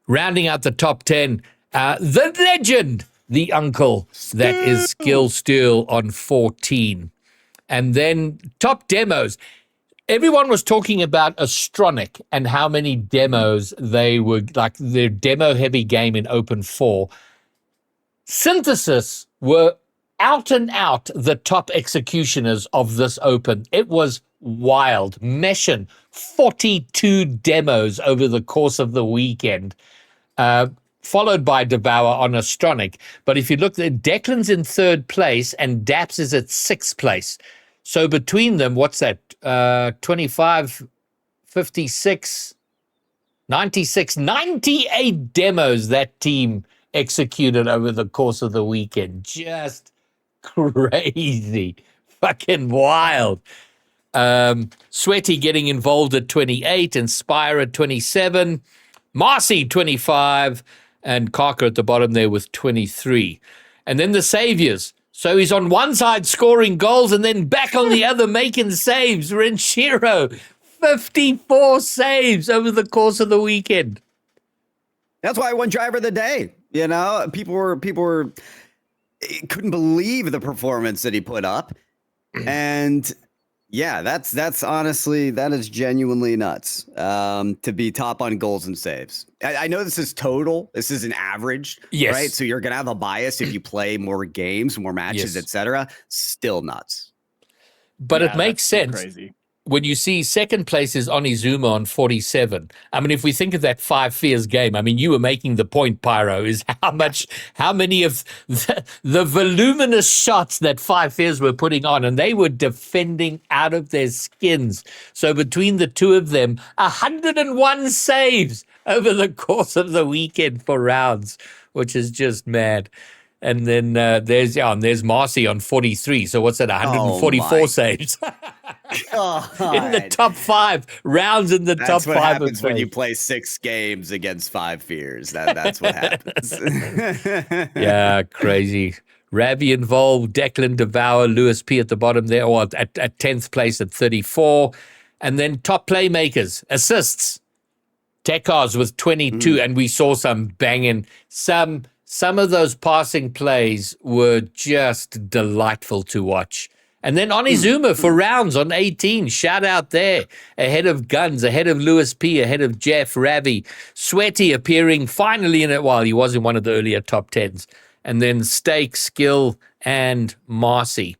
A: rounding out the top 10. The legend, the uncle, that is Skill Steel on 14. And then top demos. Everyone was talking about Astronic and how many demos they were, like their demo-heavy game in Open 4. Synthesis were out and out the top executioners of this Open. It was wild. Meshin, 42 demos over the course of the weekend, followed by Devour on Astronic. But if you look, Declan's in 3rd place and Daps is at 6th place. So between them, what's that? 25, 56, 96, 98 demos that team executed over the course of the weekend. Just crazy. Fucking wild. Sweaty getting involved at 28, Inspire at 27, Marcy 25, and Carker at the bottom there with 23. And then the Saviors. So he's on one side scoring goals and then back on the other making saves. Renshiro, 54 saves over the course of the weekend.
C: That's why I won Driver of the Day. You know, people were couldn't believe the performance that he put up. And yeah, that's honestly, that is genuinely nuts, to be top on goals and saves. I know this is total. This is an average,
A: yes,
C: right? So you're going to have a bias if you play more games, more matches,
A: yes,
C: etc. Still nuts.
A: But it makes sense.
B: Crazy. When
A: you see 2nd place is Onizuma on 47. I mean, if we think of that 5 Fears game, I mean, you were making the point, Pyro, is how many of the voluminous shots that 5 Fears were putting on, and they were defending out of their skins. So between the 2 of them, 101 saves over the course of the weekend for rounds, which is just mad. And then there's Marcy on 43. So what's that, 144 saves? In the top 5 rounds in the top 5.
C: That's what happens when you play 6 games against 5 Fears. That's what happens.
A: Yeah, crazy. Ravi involved, Declan, Devour, Lewis P at the bottom there, or at 10th place at 34. And then top playmakers, assists. Tekars with 22, and we saw some banging, some of those passing plays were just delightful to watch. And then Onizuma for rounds on 18. Shout out there. Ahead of Guns, ahead of Lewis P, ahead of Jeff, Ravi. Sweaty appearing finally in it while he was in one of the earlier top 10s. And then Stake, Skill, and Marcy.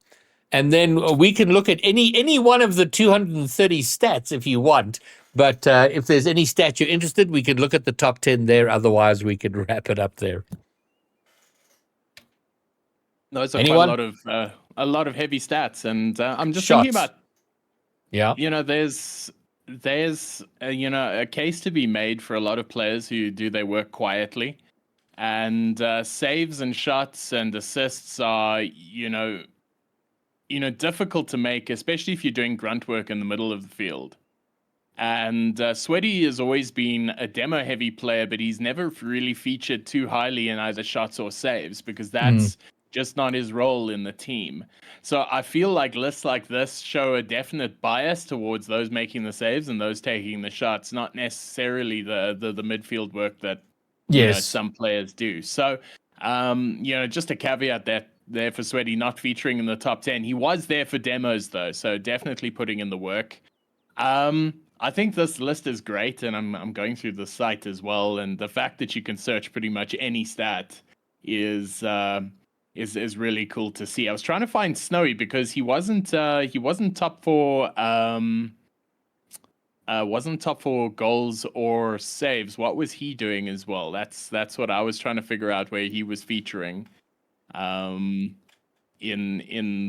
A: And then we can look at any one of the 230 stats if you want. But if there's any stat you're interested, we can look at the top 10 there. Otherwise, we can wrap it up there.
B: Those are quite a lot of heavy stats, and I'm just thinking about, there's a case to be made for a lot of players who do their work quietly, and saves and shots and assists are difficult to make, especially if you're doing grunt work in the middle of the field. And Sweaty has always been a demo heavy player, but he's never really featured too highly in either shots or saves because that's just not his role in the team. So I feel like lists like this show a definite bias towards those making the saves and those taking the shots, not necessarily the midfield work that some players do. So just a caveat that there for Sweaty not featuring in the top 10. He was there for demos though, so definitely putting in the work. I think this list is great, and I'm going through the site as well, and the fact that you can search pretty much any stat is really cool to see. I was trying to find Snowy because he wasn't top for goals or saves. What was he doing as well? That's what I was trying to figure out where he was featuring. in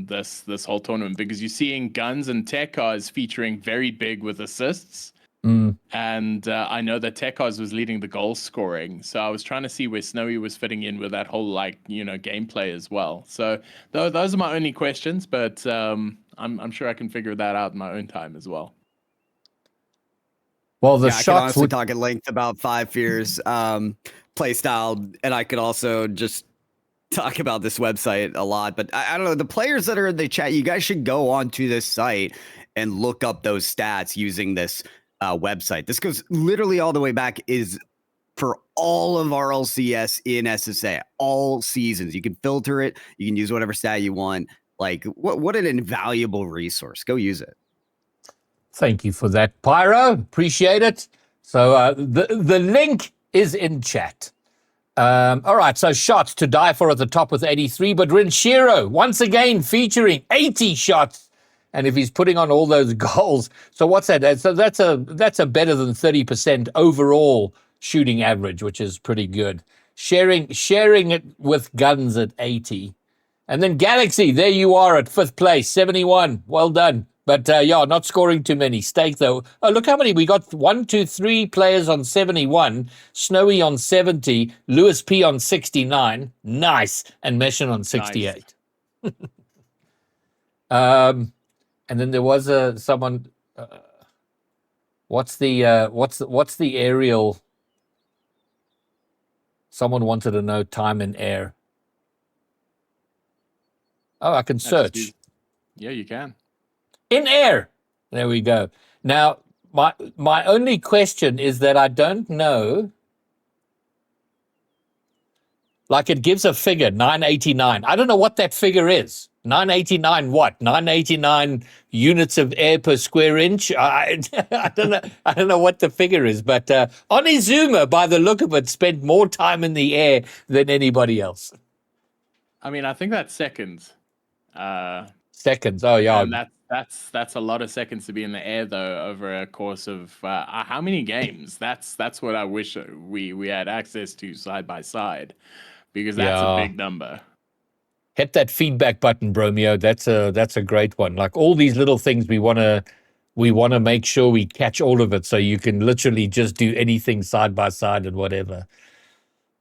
B: this whole tournament, because you're seeing Guns and Tekars featuring very big with assists. And I know that Tekars was leading the goal scoring, so I was trying to see where Snowy was fitting in with that whole gameplay as well. So those are my only questions, but I'm sure I can figure that out in my own time as well.
A: Well, the
C: I could
A: shots
C: honestly talk at length about Five Fears play style, and I could also just talk about this website a lot. But I don't know, the players that are in the chat, you guys should go onto this site and look up those stats using this website. This goes literally all the way back, is for all of RLCS in SSA, all seasons. You can filter it. You can use whatever stat you want. Like, what an invaluable resource. Go use it.
A: Thank you for that, Pyro. Appreciate it. So the link is in chat. All right, so shots to die for at the top with 83, but Rinshiro once again featuring 80 shots. And if he's putting on all those goals, so what's that? So that's a better than 30% overall shooting average, which is pretty good. Sharing it with Guns at 80. And then Galaxy, there you are at 5th place, 71. Well done. But not scoring too many. Stake, though. Oh, look how many. We got 1, 2, 3 players on 71. Snowy on 70. Lewis P on 69. Nice. And Meshin on 68. Nice. And then there was someone. What's the aerial? Someone wanted to know time in air. Oh, I can search.
B: Yeah, you can.
A: In air. There we go. Now, my only question is that I don't know. Like, it gives a figure, 989. I don't know what that figure is. 989 what? 989 units of air per square inch? I don't know. I don't know what the figure is, but Onizuma, by the look of it, spent more time in the air than anybody else.
B: I mean, I think that's seconds.
A: Seconds. Oh yeah.
B: And that's a lot of seconds to be in the air, though, over a course of how many games? That's what I wish we had access to side by side, because that's a big number.
A: Hit that feedback button, Bromeo. That's a great one. Like, all these little things, we want to make sure we catch all of it, so you can literally just do anything side by side and whatever.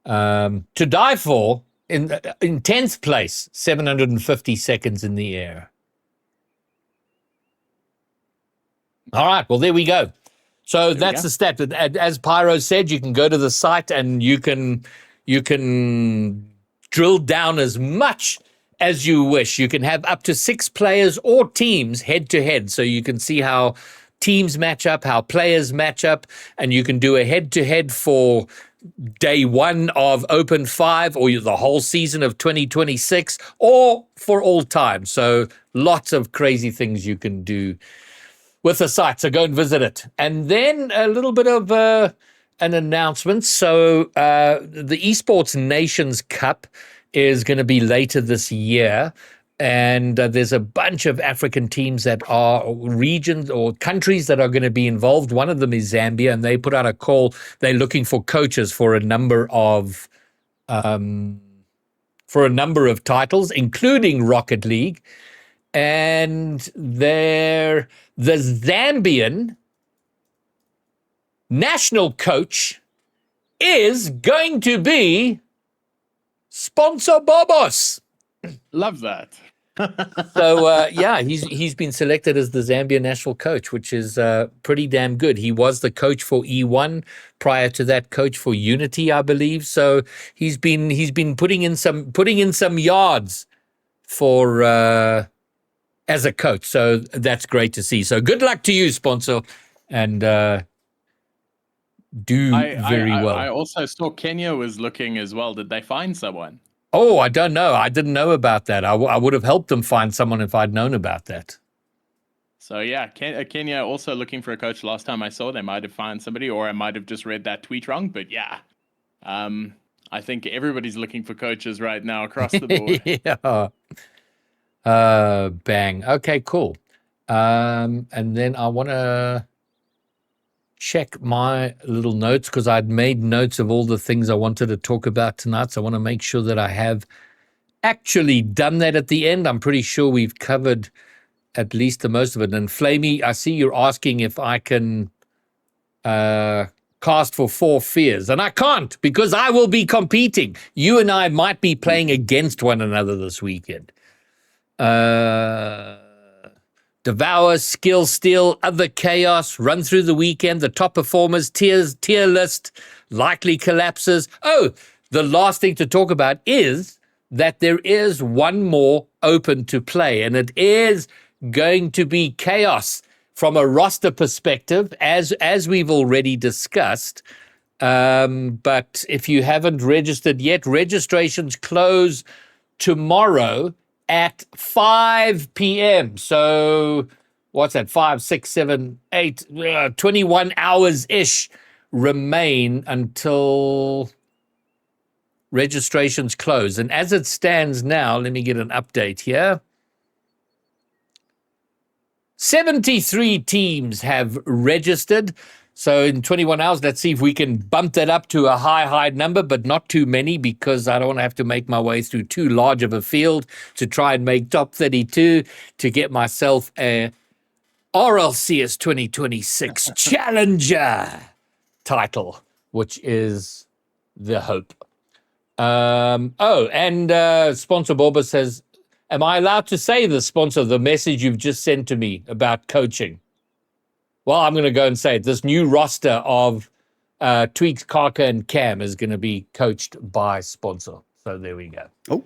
A: To die for in 10th place, 750 seconds in the air. All right, well, there we go. So that's the stat. As Pyro said, you can go to the site and you can drill down as much as you wish. You can have up to 6 players or teams head to head, so you can see how teams match up, how players match up, and you can do a head to head for day 1 of Open 5, or the whole season of 2026, or for all time. So lots of crazy things you can do with the site, so go and visit it. And then a little bit of an announcement. So the Esports Nations Cup is going to be later this year, and there's a bunch of African teams that are regions or countries that are going to be involved. One of them is Zambia, and they put out a call. They're looking for coaches for a number of titles, including Rocket League. And the Zambian national coach is going to be Sponsor Bobos.
B: Love that.
A: So he's been selected as the Zambia national coach, which is pretty damn good. He was the coach for E1, prior to that coach for Unity, I believe. So he's been putting in some yards for as a coach. So that's great to see. So good luck to you, Sponsor, and do very well.
B: I also saw Kenya was looking as well. Did they find someone?
A: Oh, I don't know. I didn't know about that. I would have helped them find someone if I'd known about that.
B: So yeah, Kenya also looking for a coach. Last time I saw, they might have found somebody, or I might have just read that tweet wrong. But yeah, I think everybody's looking for coaches right now across the board.
A: Yeah. Bang. Okay, cool. And then I want to check my little notes, because I'd made notes of all the things I wanted to talk about tonight. So I want to make sure that I have actually done that at the end. I'm pretty sure we've covered at least the most of it. And Flamey, I see you're asking if I can cast for 4 fears, and I can't because I will be competing. You and I might be playing against one another this weekend. Devour, Skill Steal, Other Chaos, run through the weekend, the top performers, tier list, likely collapses. Oh, the last thing to talk about is that there is one more open to play, and it is going to be Chaos from a roster perspective, as we've already discussed. But if you haven't registered yet, registrations close tomorrow at 5 p.m. So what's that? 5, 6, 7, 8, 21 hours-ish remain until registrations close. And as it stands now, let me get an update here. 73 teams have registered. So in 21 hours, let's see if we can bump that up to a high number, but not too many, because I don't want to have to make my way through too large of a field to try and make top 32 to get myself a RLCS 2026 Challenger title, which is the hope. And Sponsor Borba says, am I allowed to say the sponsor, the message you've just sent to me about coaching? Well, I'm going to go and say it. This new roster of Tweaks, Karka, and Cam is going to be coached by Sponsor. So there we go.
C: Oh,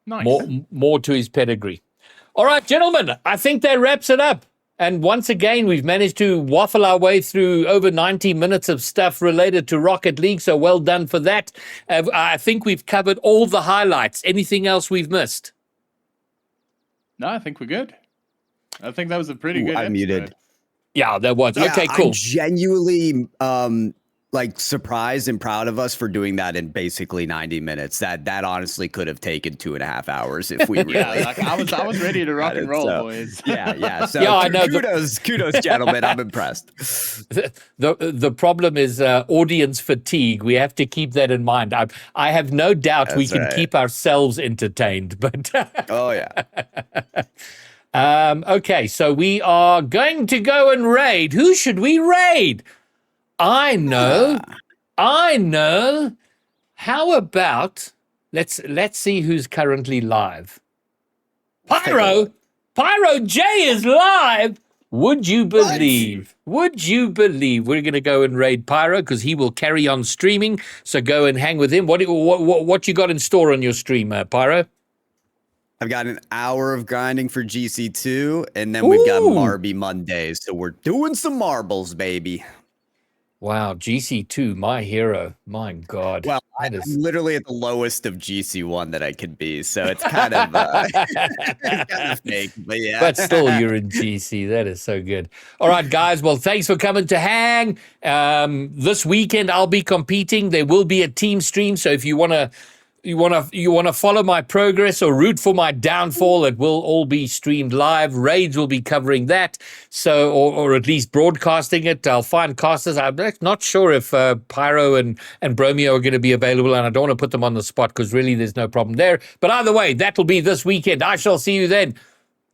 B: Nice.
A: More to his pedigree. All right, gentlemen, I think that wraps it up. And once again, we've managed to waffle our way through over 90 minutes of stuff related to Rocket League. So well done for that. I think we've covered all the highlights. Anything else we've missed?
B: No, I think we're good. I think that was a pretty good
C: I
B: episode.
C: muted.
A: Yeah, that was.
C: Yeah,
A: Okay, cool.
C: I'm genuinely surprised and proud of us for doing that in basically 90 minutes. That honestly could have taken 2.5 hours if we really.
B: Yeah, like I was ready to rock and roll, boys.
C: Yeah. So
A: Yeah, I know.
C: kudos, gentlemen. I'm impressed.
A: The problem is audience fatigue. We have to keep that in mind. I have no doubt we can keep ourselves entertained, but
C: Oh yeah.
A: okay, so we are going to go and raid. Who should we raid? I know. How about let's see who's currently live. Pyro J is live. Would you believe? Would you believe we're going to go and raid Pyro because he will carry on streaming? So go and hang with him. What you got in store on your stream, Pyro?
C: I've got an hour of grinding for GC2, and then we've got Marby Mondays. So we're doing some marbles, baby.
A: Wow, GC2, my hero. My God.
C: Well, I'm literally at the lowest of GC1 that I could be, so it's kind of, kind of fake, but yeah.
A: But still, you're in GC. That is so good. All right, guys. Well, thanks for coming to hang. This weekend, I'll be competing. There will be a team stream, so if you want to follow my progress or root for my downfall, it will all be streamed live. Raids will be covering that, so or at least broadcasting it. I'll find casters. I'm not sure if Pyro and Bromeo are going to be available, and I don't want to put them on the spot because really there's no problem there. But either way, that'll be this weekend. I shall see you then.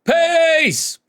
A: Peace!